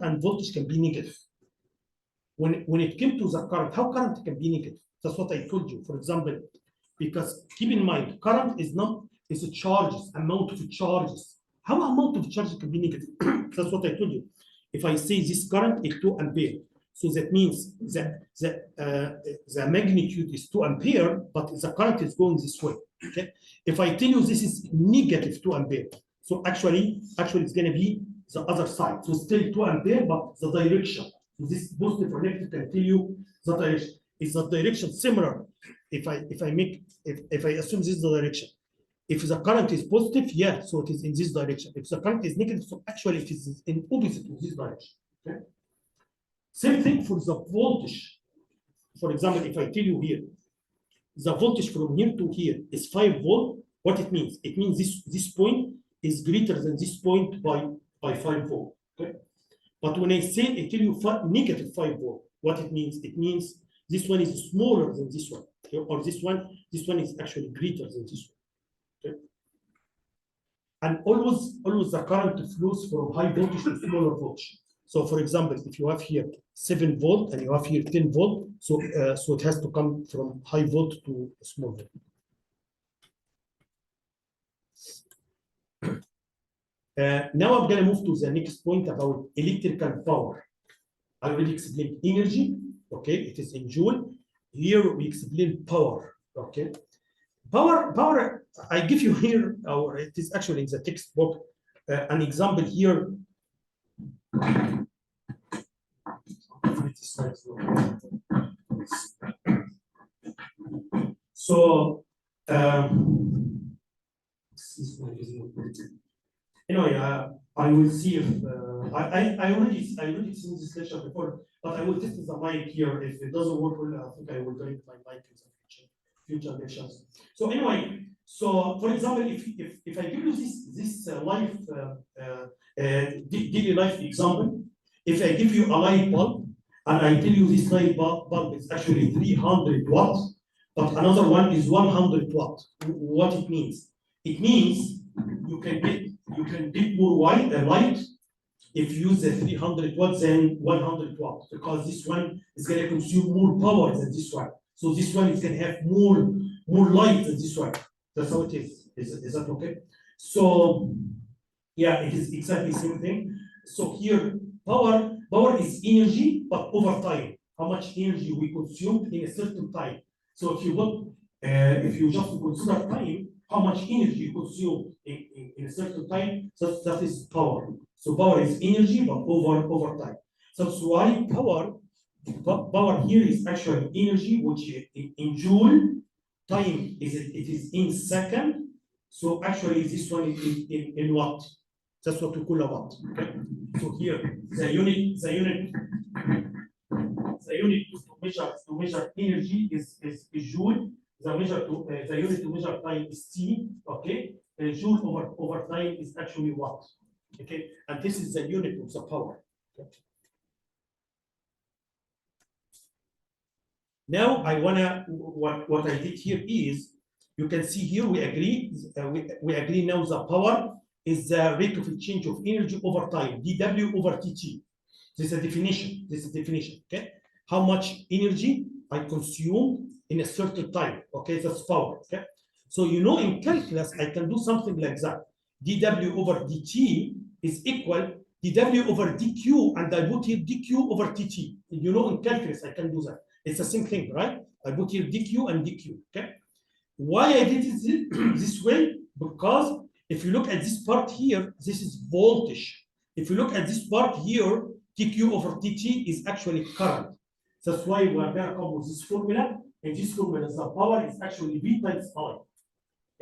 and voltage can be negative. When it came to the current, how current can be negative? That's what I told you. For example, because keep in mind, current is a charges, amount of charges. How amount of charges can be negative? That's what I told you. If I say this current is 2 ampere, so that means that the magnitude is 2 ampere, but the current is going this way. Okay. If I tell you this is negative 2 ampere, so actually it's going to be the other side. So still 2 ampere, but the direction. So this positive or negative can tell you the direction. Is the direction similar? If I assume this is the direction. If the current is positive, yeah, so it is in this direction. If the current is negative, so actually it is in opposite of this direction. Okay. Same thing for the voltage. For example, if I tell you here, the voltage from here to here is 5 volt. What it means? It means this point is greater than this point by 5 volt. Okay. But when I tell you negative 5 volt, what it means? It means this one is smaller than this one, okay? Or this one is actually greater than this one. Okay. And always the current flows from high voltage to smaller voltage. So for example, if you have here 7 volt and you have here 10 volt, so it has to come from high volt to small volt. Now I'm going to move to the next point about electrical power. I already explained energy, okay, it is in joule. Here we explain power, okay. Power, I give you here, or it is actually in the textbook, an example here. So, anyway, I will see if I already seen this lecture before, but I will test the mic here. If it doesn't work well, I think I will bring my mic in the future lectures. So anyway, so for example, if I give you this life daily life example, if I give you a light bulb and I tell you this light bulb is actually 300 watts, but another one is 100 watt. What it means? It means you can get more light if you use the 300 watts than 100 watts, because this one is going to consume more power than this one. So this one is going to have more light than this one. That's how it is. Is that okay? So yeah, it is exactly the same thing. So here, power is energy, but over time, how much energy we consume in a certain time. So if you look, if you just consider time, how much energy you consume in a certain time, that is power. So power is energy, but over time. So that's why power here is actually energy, which in joule, time it is in second. So actually this one is in watt. That's what we call a watt. Okay. So here the unit to measure energy is joule. The unit to measure time is T. Okay. Joule over time is actually watt. Okay. And this is the unit of the power. Okay. Now I wanna what I did here is, you can see here we agree we agree now the power is the rate of exchange of energy over time, dW over dt. This is a definition. Okay, how much energy I consume in a certain time. Okay, that's power. Okay, so you know in calculus I can do something like that. dW over dt is equal dW over dq, and I put here dq over dt. You know in calculus I can do that. It's the same thing, right? I put here dq and dq. Okay. Why I did it this way? Because if you look at this part here, this is voltage. If you look at this part here, dq over dt is actually current. That's why we are going to come with this formula. And this formula, the power is actually V times I.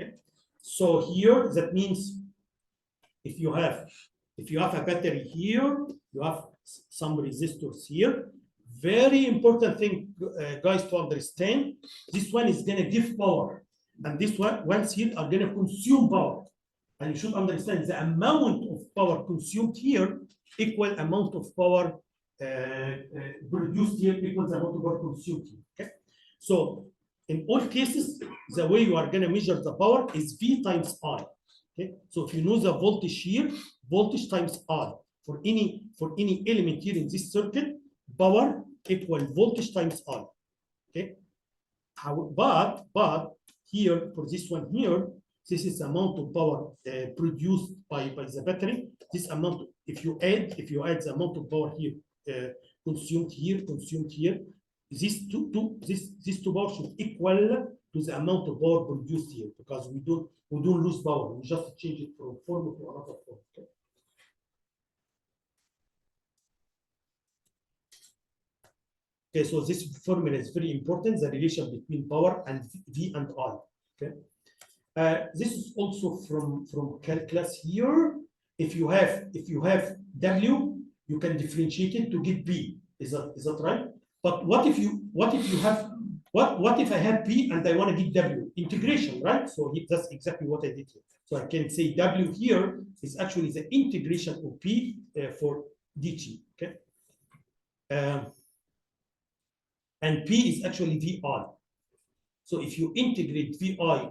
Okay? So here, that means if you have a battery here, you have some resistors here. Very important thing, guys, to understand. This one is going to give power, and this ones here are going to consume power. And you should understand the amount of power consumed here equal amount of power produced here equals the amount of power consumed here. Okay, so in all cases, the way you are going to measure the power is V times I. Okay, so if you know the voltage here, voltage times I for any element here in this circuit, power equal voltage times I. Okay, but here for this one here, this is the amount of power produced by the battery. This amount, if you add the amount of power here consumed here, these two power should equal to the amount of power produced here, because we don't lose power. We just change it from form to another form. Okay? Okay, so this formula is very important, the relation between power and V and I. Okay. This is also from calculus here. If you have W, you can differentiate it to get B. Is that right? But what if I have P and I want to get W? Integration, right? So that's exactly what I did here. So I can say W here is actually the integration of P for dt. Okay. And P is actually VI. So if you integrate VI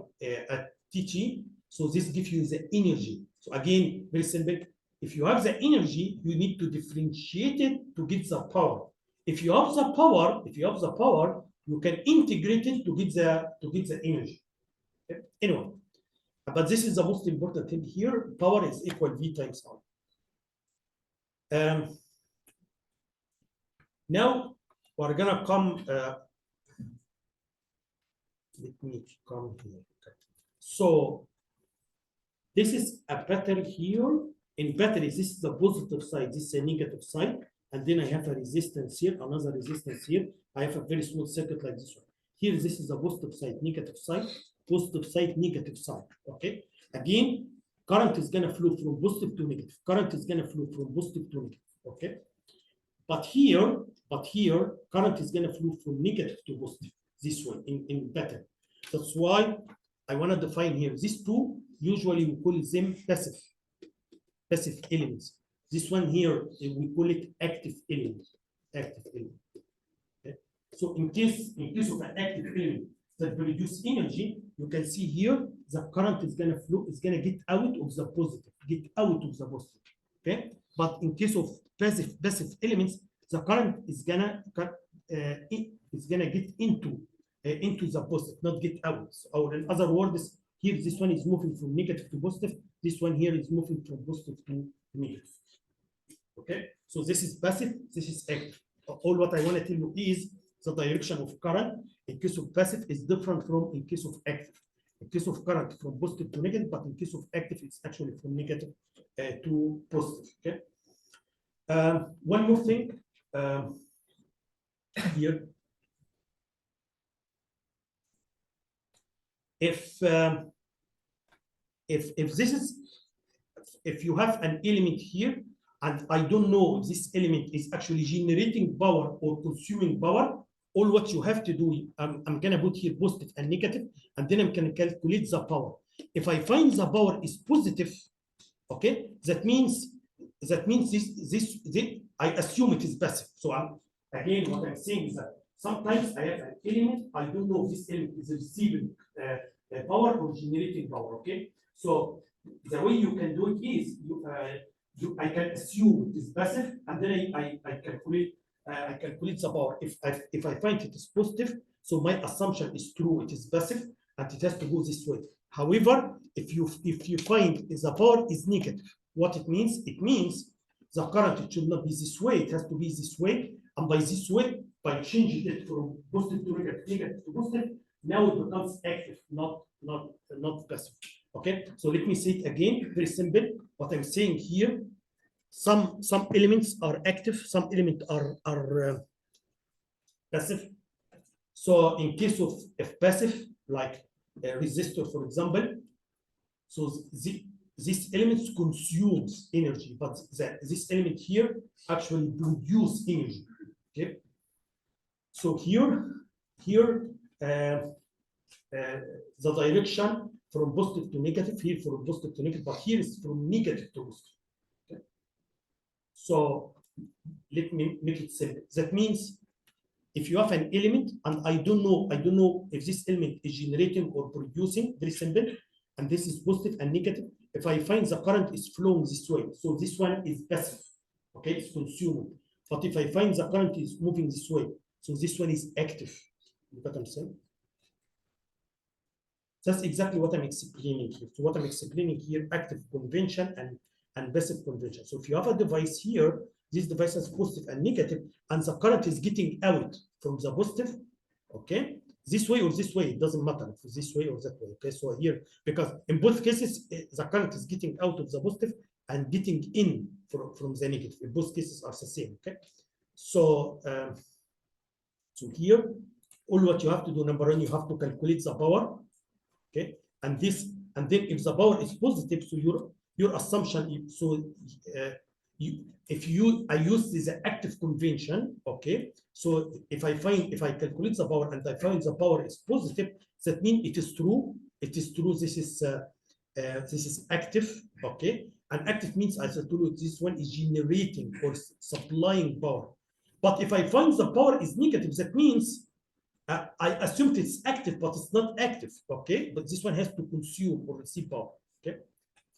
at dt, so this gives you the energy. So again, very simple. If you have the energy, you need to differentiate it to get the power. If you have the power, you can integrate it to get the energy. Okay? Anyway, but this is the most important thing here. Power is equal V times I. Now we're gonna come. Let me come here. Okay. So this is a battery here. In battery, this is the positive side, this is a negative side, and then I have a resistance here, another resistance here. I have a very small circuit like this one. Here, this is the positive side, negative side, positive side, negative side. Okay. Again, current is gonna flow from positive to negative. Current is gonna flow from positive to negative. Okay. But here, current is gonna flow from negative to positive. This one in battery. That's why I want to define here these two. Usually we call them passive elements. This one here we call it active element. Okay. So in case of an active element, that produce energy, you can see here the current is gonna flow, is gonna get out of the positive, okay? But in case of passive elements, the current is gonna get into the positive, not get out. Or in other words, here this one is moving from negative to positive. This one here is moving from positive to negative. Okay, so this is passive, this is active. All what I want to tell you is the direction of current in case of passive is different from in case of active. In case of current from positive to negative, but in case of active, it's actually from negative to positive. Okay. One more thing here. If you have an element here, and I don't know if this element is actually generating power or consuming power, all what you have to do, I'm gonna put here positive and negative, and then I'm gonna calculate the power. If I find the power is positive, okay, that means this I assume it is passive. So again, what I'm saying is that sometimes I have an element, I don't know if this element is receiving power or generating power. Okay, so the way you can do it is I can assume it is passive, and then I calculate the power. If I find it is positive, so my assumption is true, it is passive, and it has to go this way. However, if you find the power is negative, what it means? It means the current, it should not be this way, it has to be this way, and by this way, by changing it from positive to negative, negative to positive, now it becomes active, not passive. Okay, so let me say it again, very simple. What I'm saying here, some elements are active, some elements are passive. So in case of passive, like a resistor, for example, so this element consumes energy, but this element here actually produces energy. Okay, so here the direction from positive to negative, here from positive to negative, but here is from negative to positive. Okay. So let me make it simple. That means if you have an element, and I don't know if this element is generating or producing, very simple, and this is positive and negative. If I find the current is flowing this way, so this one is passive, okay, it's consuming. But if I find the current is moving this way, so this one is active. You got what I'm saying? That's exactly what I'm explaining here. So what I'm explaining here, active convention and passive convention. So if you have a device here, this device has positive and negative, and the current is getting out from the positive, okay, this way or this way, it doesn't matter if it's this way or that way. Okay, so here, because in both cases, the current is getting out of the positive and getting in from the negative. In both cases are the same. Okay, so so here, all what you have to do, number one, you have to calculate the power. Okay, and then if the power is positive, so your assumption, so I use this active convention, okay, so if I calculate the power and I find the power is positive, that means it is true, this is active, okay, and active means, as I told you, this one is generating or supplying power. But if I find the power is negative, that means I assumed it's active, but it's not active, okay? But this one has to consume or receive power, okay?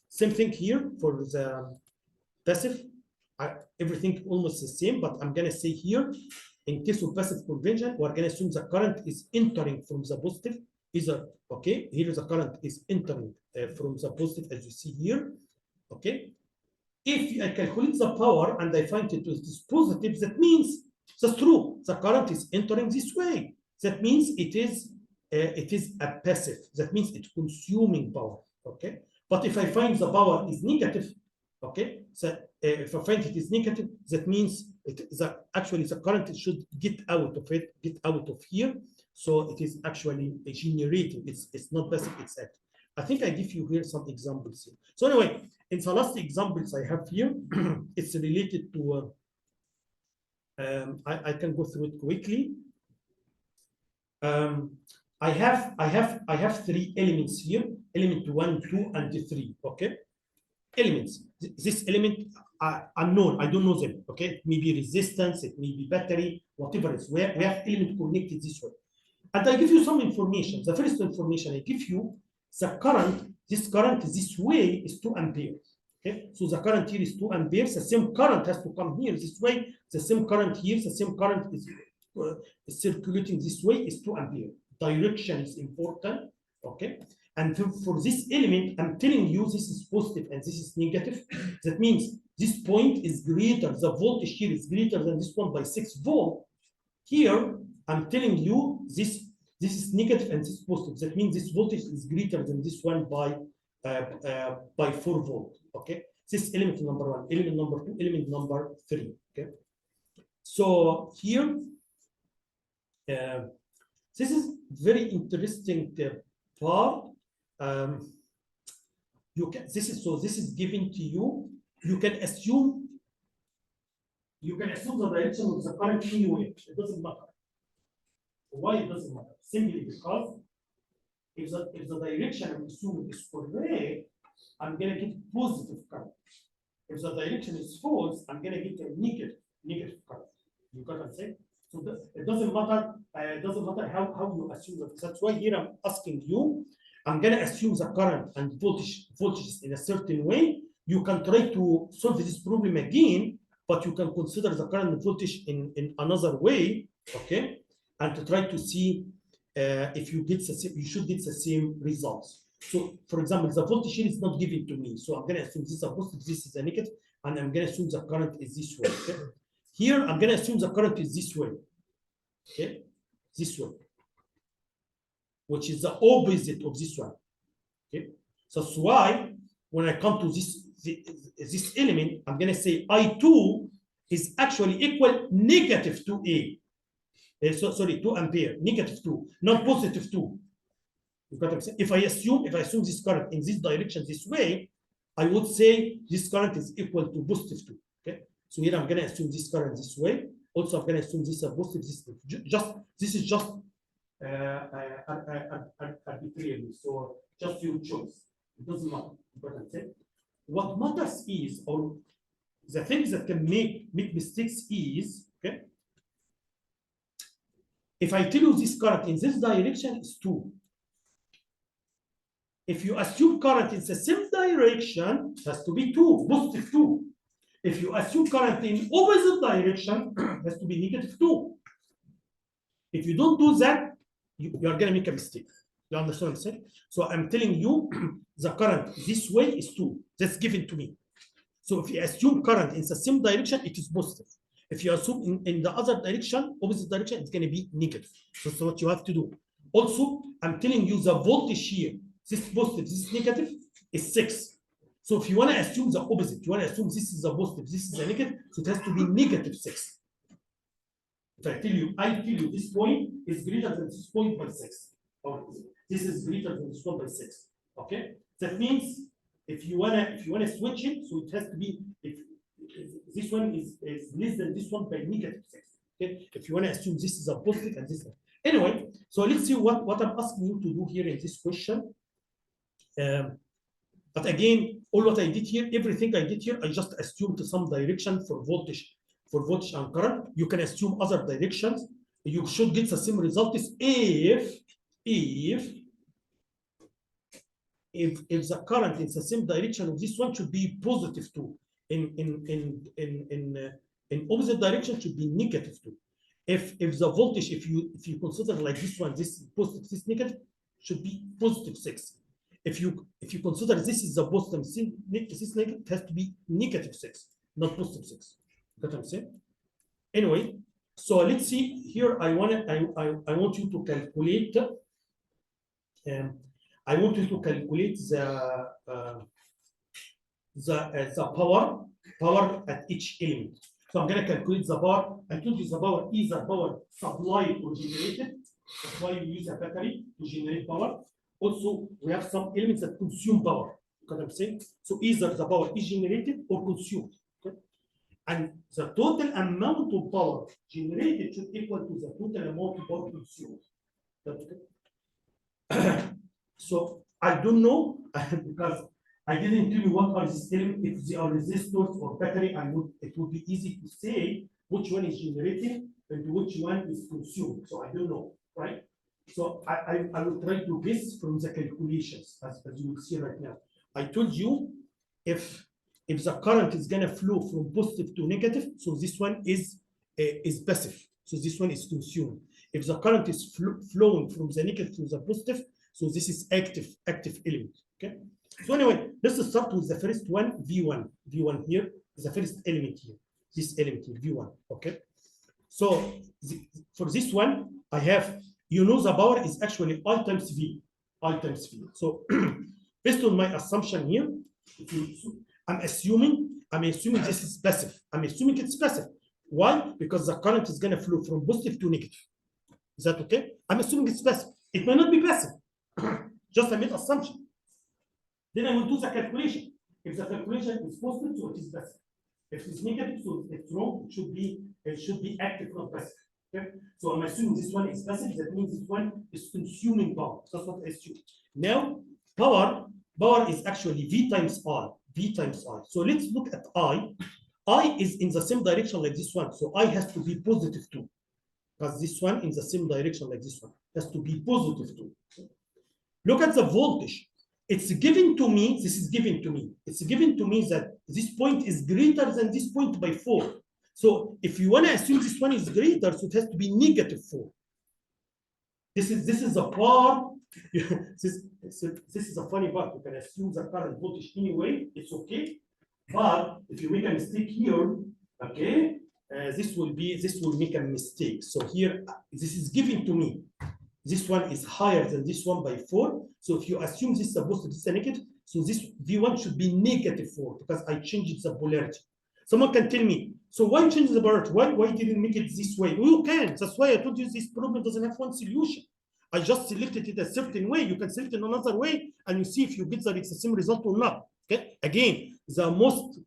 Same thing here for the passive. Everything almost the same, but I'm gonna say here, in case of passive convention, we're gonna assume the current is entering from the positive, okay? Here the current is entering from the positive, as you see here, okay? If I calculate the power and I find it is positive, that means that's true. The current is entering this way. That means it is a passive. That means it's consuming power. Okay. But if I find the power is negative, okay. So if I find it is negative, that means actually the current should get out of it, get out of here. So it is actually generating. It's not passive. It's active. I think I give you here some examples here. So anyway, in the last examples I have here, it's related to. I can go through it quickly. I have three elements here, element 1, 2, and 3. Okay, elements. This element are unknown. I don't know them. Okay, it may be resistance, it may be battery, whatever it is. We have element connected this way. And I give you some information. The first information I give you, the current, this current this way is 2 amperes. Okay, so the current here is 2 amperes. The same current has to come here this way. The same current here, the same current is circulating this way is 2 ampere. Direction is important. Okay, and for this element, I'm telling you this is positive and this is negative. That means this point is greater, the voltage here is greater than this one by 6 volts. Here, I'm telling you this is negative and this is positive. That means this voltage is greater than this one by 4 volts. Okay, this is element number 1, element number 2, element number 3. Okay, so here, this is very interesting part. This is given to you. You can assume the direction of the current anyway. It doesn't matter. Why it doesn't matter? Simply because if the direction I'm assuming is correct, I'm gonna get positive current. If the direction is false, I'm gonna get a negative current. You got what I'm saying? So it doesn't matter. It doesn't matter how you assume that. That's why here I'm asking you. I'm gonna assume the current and voltages in a certain way. You can try to solve this problem again, but you can consider the current voltage in another way, okay? And to try to see if you get the same, you should get the same results. So, for example, the voltage here is not given to me, so I'm gonna assume this is a positive, this is a negative, and I'm gonna assume the current is this way. Okay? Here, I'm gonna assume the current is this way, okay? This way, which is the opposite of this one. Okay, so that's why when I come to this element, I'm gonna say I2 is actually equal negative 2A. Sorry, 2 ampere, negative 2, not positive 2. You got what I'm saying? If I assume this current in this direction this way, I would say this current is equal to positive 2. Okay, so here I'm gonna assume this current this way. Also, I'm gonna assume this is a positive. This is just arbitrarily. So just your choice. It doesn't matter. What matters is, or the things that can make mistakes is, okay, if I tell you this current in this direction is 2. If you assume current in the same direction, it has to be 2, positive 2. If you assume current in opposite direction, it has to be negative 2. If you don't do that, you are going to make a mistake. You understand what I'm saying? So I'm telling you the current this way is 2. That's given to me. So if you assume current in the same direction, it is positive. If you assume in the other direction, opposite direction, it's going to be negative. So that's what you have to do. Also, I'm telling you the voltage here, this is positive, this is negative, is 6. So if you want to assume the opposite, you want to assume this is a positive, this is a negative, so it has to be negative 6. If I tell you this point is greater than this point by 6. Or this is greater than this one by 6. Okay? That means if you wanna switch it, so it has to be if this one is less than this one by negative 6. Okay? If you want to assume this is a positive and this one. Anyway, so let's see what I'm asking you to do here in this question. But again, all what I did here, everything I did here, I just assumed some direction for voltage and current. You can assume other directions. You should get the same result if the current in the same direction of this one should be positive 2. In opposite direction should be negative 2. If the voltage, if you consider like this one, this is positive, this is negative, should be positive 6. If you consider this is the positive, this is negative, it has to be negative 6, not positive 6. You got what I'm saying? Anyway, so let's see here. I want you to calculate. I want you to calculate the power at each element. So I'm going to calculate the power. I told you the power is either power supplied or generated. That's why we use a battery to generate power. Also, we have some elements that consume power. You know what I'm saying? So either the power is generated or consumed. Okay? And the total amount of power generated should equal to the total amount of power consumed. Okay? So I don't know because I didn't tell you what are these elements. If they are resistors or battery, it would be easy to say which one is generated and which one is consumed. So I don't know, right? So I will try to guess from the calculations as you will see right now. I told you if the current is gonna flow from positive to negative, so this one is passive. So this one is consumed. If the current is flowing from the negative to the positive, so this is active element. Okay. So anyway, let's start with the first one, V1. V1 here is the first element here. This element here, V1. Okay. So for this one, I have, you know, the power is actually I times V. I times V. So based on my assumption here, I'm assuming this is passive. I'm assuming it's passive. Why? Because the current is going to flow from positive to negative. Is that okay? I'm assuming it's passive. It may not be passive. Just I made assumption. Then I will do the calculation. If the calculation is positive, so it is passive. If it's negative, so it's wrong. It should be active, not passive. Okay? So I'm assuming this one is passive. That means this one is consuming power. That's what I assume. Now, power is actually V times I. V times I. So let's look at I. I is in the same direction like this one. So I has to be positive too. Because this one in the same direction like this one has to be positive too. Look at the voltage. It's given to me, this is given to me. It's given to me that this point is greater than this point by 4. So if you want to assume this one is greater, so it has to be negative 4. This is a part. this is a funny part. You can assume the current voltage anyway, it's okay. But if you make a mistake here, okay, this will make a mistake. So here, this is given to me. This one is higher than this one by 4. So if you assume this is a positive, this is a negative, so this V1 should be negative 4 because I changed the polarity. Someone can tell me, so why change the polarity? Why didn't make it this way? Well, you can. That's why I told you this problem doesn't have one solution. I just selected it a certain way. You can select it another way, and you see if you get that it's the same result or not. Okay. Again, the most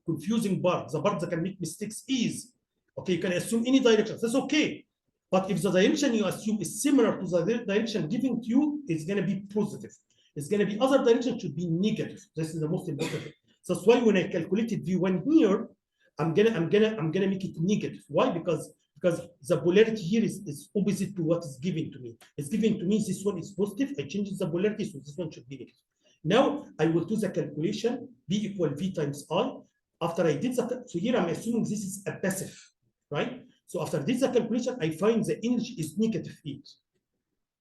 confusing part, the part that can make mistakes is, okay, you can assume any direction. That's okay. But if the direction you assume is similar to the direction given to you, it's going to be positive. It's going to be other direction should be negative. This is the most important thing. So that's why when I calculated V1 here, I'm gonna make it negative. Why? Because the polarity here is opposite to what is given to me. It's given to me this one is positive. I changed the polarity, so this one should be negative. Now I will do the calculation. V equal V times I. After I did that, so here I'm assuming this is a passive, right? So after this calculation, I find the energy is negative 8.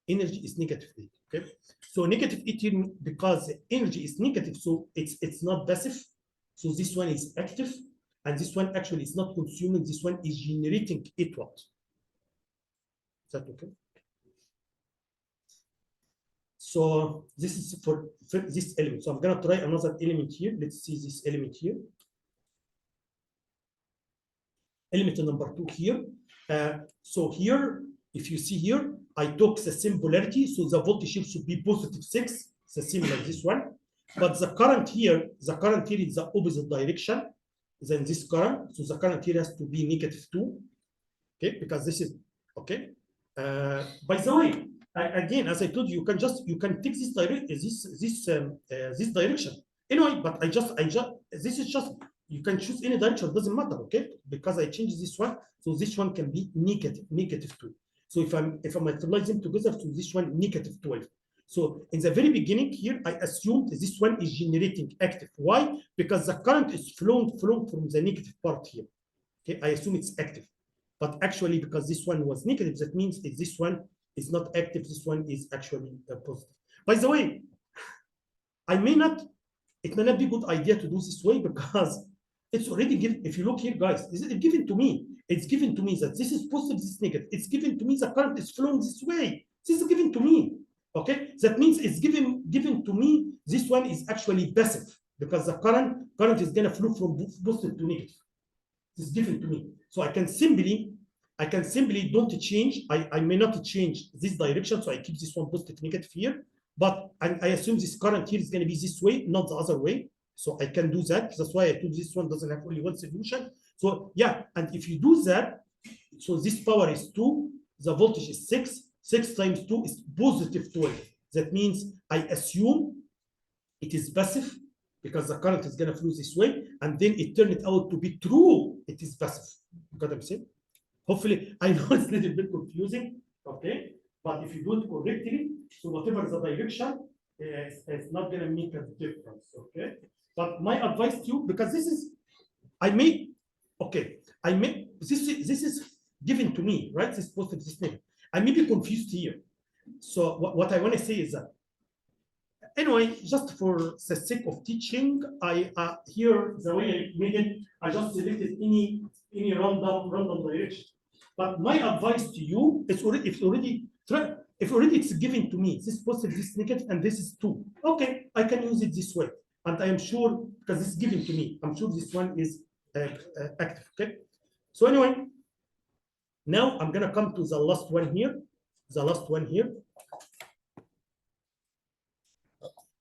Energy is negative 8. Okay. So negative 8 here because the energy is negative, so it's not passive. So this one is active, and this one actually is not consuming. This one is generating 8 watt. Is that okay? So this is for this element. So I'm gonna try another element here. Let's see this element here. Element number 2 here. So here, if you see here, I took the same polarity, so the voltage here should be positive 6, the same like this one. But the current here is the opposite direction than this current. So the current here has to be negative 2. Okay, because this is okay. By the way, again, as I told you, you can take this direction. Anyway, but this is just. You can choose any direction, it doesn't matter, okay? Because I changed this one, so this one can be negative 2. So if I multiply them together, so this one negative 12. So in the very beginning here, I assumed this one is generating active. Why? Because the current is flowing from the negative part here. Okay, I assume it's active. But actually, because this one was negative, that means if this one is not active, this one is actually positive. By the way, it may not be a good idea to do this way because it's already given. If you look here, guys, is it given to me? It's given to me that this is positive, this is negative. It's given to me the current is flowing this way. This is given to me. Okay, that means it's given to me. This one is actually passive because the current is gonna flow from positive to negative. This is given to me. So I can simply don't change. I may not change this direction, so I keep this one positive, negative here. But I assume this current here is going to be this way, not the other way. So I can do that. That's why I told this one doesn't have only one solution. So yeah, and if you do that, so this power is 2, the voltage is 6. 6 times 2 is positive 12. That means I assume it is passive because the current is going to flow this way, and then it turned out to be true. It is passive. You got what I'm saying? Hopefully, I know it's a little bit confusing. Okay, but if you do it correctly, so whatever the direction, it's not gonna make a difference. Okay, but my advice to you, because this is, I may, okay, I may, this is given to me, right? This positive, this negative. I may be confused here. So what I want to say is that, anyway, just for the sake of teaching, I here the way I made it, I just selected any random direction. But my advice to you is already, if already it's given to me, this positive, this negative, and this is 2. Okay, I can use it this way. And I am sure, because it's given to me, I'm sure this one is active. Okay. So anyway, now I'm gonna come to the last one here. The last one here.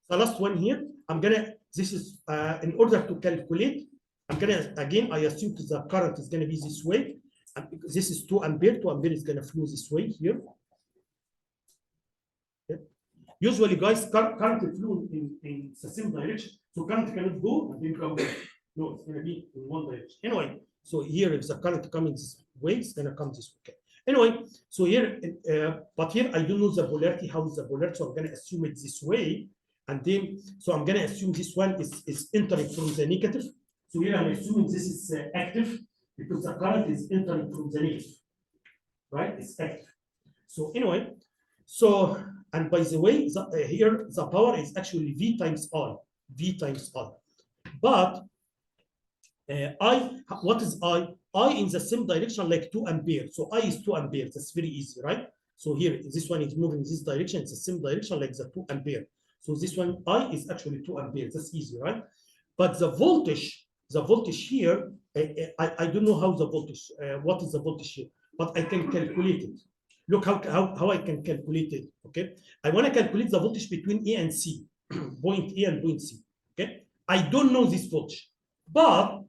The last one here, I'm gonna, this is in order to calculate, I'm gonna, again, I assume the current is gonna be this way. And this is 2 ampere, 2 ampere is gonna flow this way here. Okay. Usually, guys, current flow in the same direction. So current cannot go and then come back. No, it's gonna be in one direction. Anyway, so here, if the current comes this way, it's gonna come this way. Okay. Anyway, so here, but here I don't know the polarity, how is the polarity, so I'm gonna assume it this way. And then, so I'm gonna assume this one is entering from the negative. So here I'm assuming this is active because the current is entering from the negative, right? It's active. So anyway, so, and by the way, here the power is actually V times I, V times I. But what is I? I in the same direction like 2 ampere. So I is 2 ampere. That's very easy, right? So here, this one is moving in this direction. It's the same direction like the 2 ampere. So this one I is actually 2 ampere. That's easy, right? But the voltage here, I don't know how the voltage, what is the voltage here, but I can calculate it. Look how I can calculate it. Okay, I want to calculate the voltage between A and C, point A and point C. Okay, I don't know this voltage, but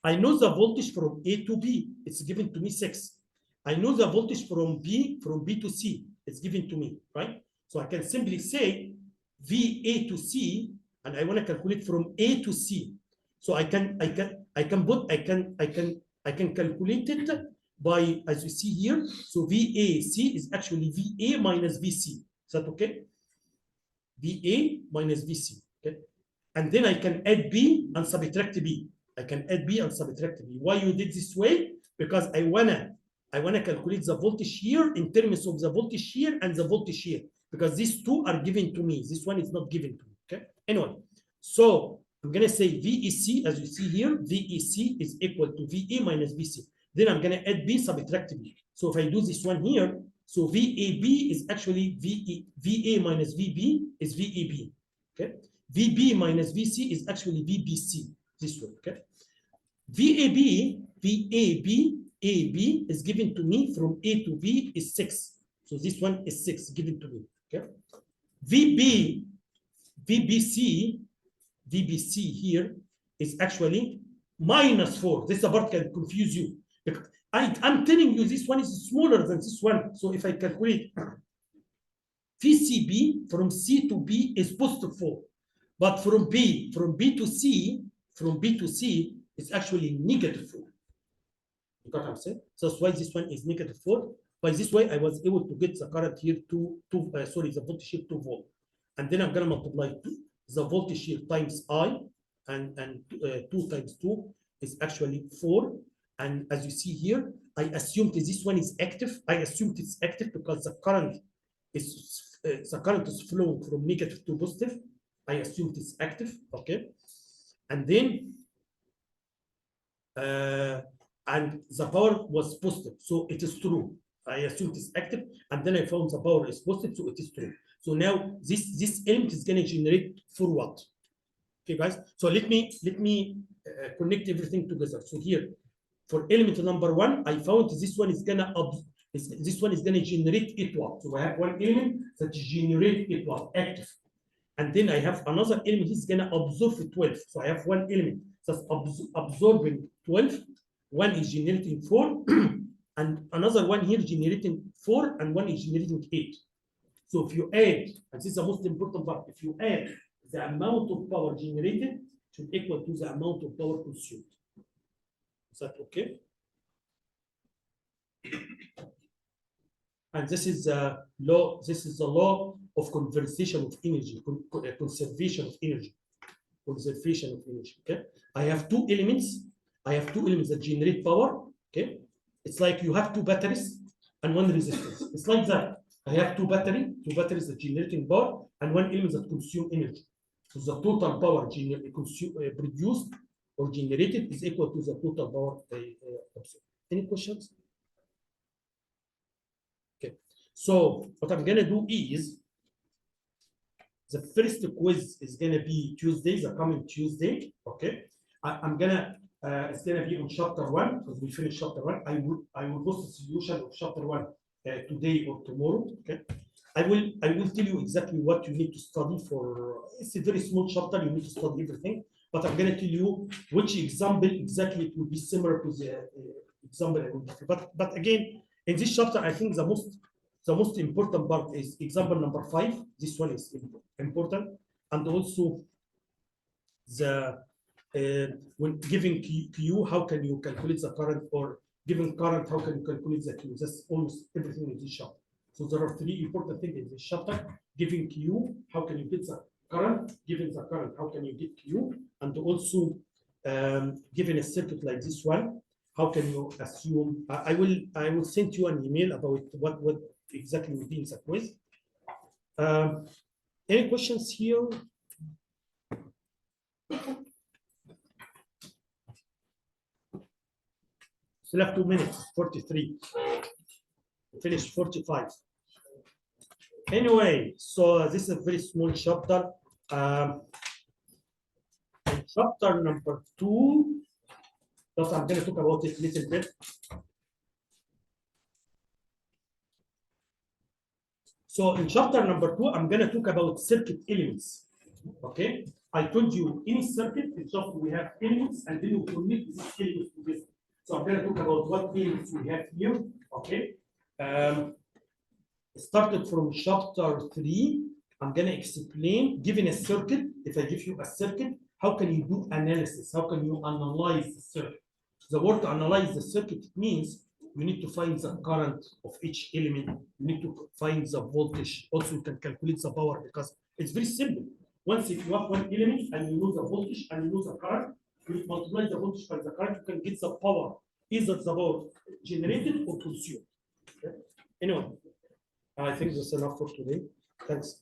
I know the voltage from A to B. It's given to me 6. I know the voltage from B to C. It's given to me, right? So I can simply say VA to C, and I want to calculate from A to C. So I can calculate it by, as you see here. So VAC is actually VA minus VC. Is that okay? VA minus VC. Okay. And then I can add B and subtract B. I can add B and subtract B. Why you did this way? Because I wanna calculate the voltage here in terms of the voltage here and the voltage here, because these two are given to me. This one is not given to me. Okay. Anyway, so I'm gonna say VEC, as you see here, VEC is equal to VA minus VC. Then I'm gonna add B, subtract B. So if I do this one here, so VAB is actually VA minus VB is VAB. Okay. VB minus VC is actually VBC. This way, okay. VAB is given to me from A to B is 6. So this one is 6 given to me. Okay. VBC here is actually minus 4. This part can confuse you. I'm telling you this one is smaller than this one. So if I calculate VCB from C to B is positive 4. But from B to C, it's actually negative 4. You got what I'm saying? So that's why this one is negative 4. By this way, I was able to get the current here the voltage here 2 volt. And then I'm going to multiply the voltage here times I, and 2 times 2 is actually 4. And as you see here, I assumed this one is active. I assumed it's active because the current is flowing from negative to positive. I assumed it's active, okay? And then, and the power was positive, so it is true. I assumed it's active, and then I found the power is positive, so it is true. So now this element is going to generate for what? Okay, guys. So let me connect everything together. So here, for element number 1, I found this one is gonna generate 8 watt. So I have one element that generates 8 watt active. And then I have another element is going to absorb 12. So I have one element that's absorbing 12. One is generating 4, and another one here generating 4, and one is generating 8. So if you add, and this is the most important part, if you add the amount of power generated, should equal to the amount of power consumed. Is that okay? And this is the law. This is the law of conservation of energy. Conservation of energy. Conservation of energy. Okay. I have two elements. I have two elements that generate power. Okay. It's like you have two batteries and one resistance. It's like that. I have two batteries that generating power, and one element that consume energy. So the total power produced or generated is equal to the total power absorbed. Any questions? Okay. So what I'm gonna do is the first quiz is gonna be Tuesday, the coming Tuesday. Okay. I'm gonna it's gonna be on chapter 1 because we finished chapter 1. I will post the solution of chapter 1 today or tomorrow. Okay. I will tell you exactly what you need to study for. It's a very small chapter. You need to study everything, but I'm gonna tell you which example exactly it will be similar to the example I will give you. But again, in this chapter, I think the most important part is example number 5. This one is important, and also the when giving Q, how can you calculate the current, or given current, how can you calculate the Q? That's almost everything in this chapter. So there are 3 important things in this chapter. Giving Q, how can you get the current? Given the current, how can you get Q? And also, given a circuit like this one, how can you assume? I will send you an email about what exactly will be in the quiz. Any questions here? Still have 2 minutes, 43. Finished 45. Anyway, so this is a very small chapter. Chapter number 2, just I'm going to talk about it a little bit. So in chapter number 2, I'm going to talk about circuit elements. Okay, I told you any circuit, it's just we have elements and then we connect these elements together. So I'm going to talk about what elements we have here. Okay. Started from chapter 3, I'm going to explain, given a circuit, if I give you a circuit, how can you do analysis? How can you analyze the circuit? The word to analyze the circuit means you need to find the current of each element. You need to find the voltage. Also, you can calculate the power because it's very simple. Once if you have one element and you know the voltage and you know the current, you multiply the voltage by the current, you can get the power, either the power generated or consumed. Okay? Anyway, I think that's enough for today. Thanks.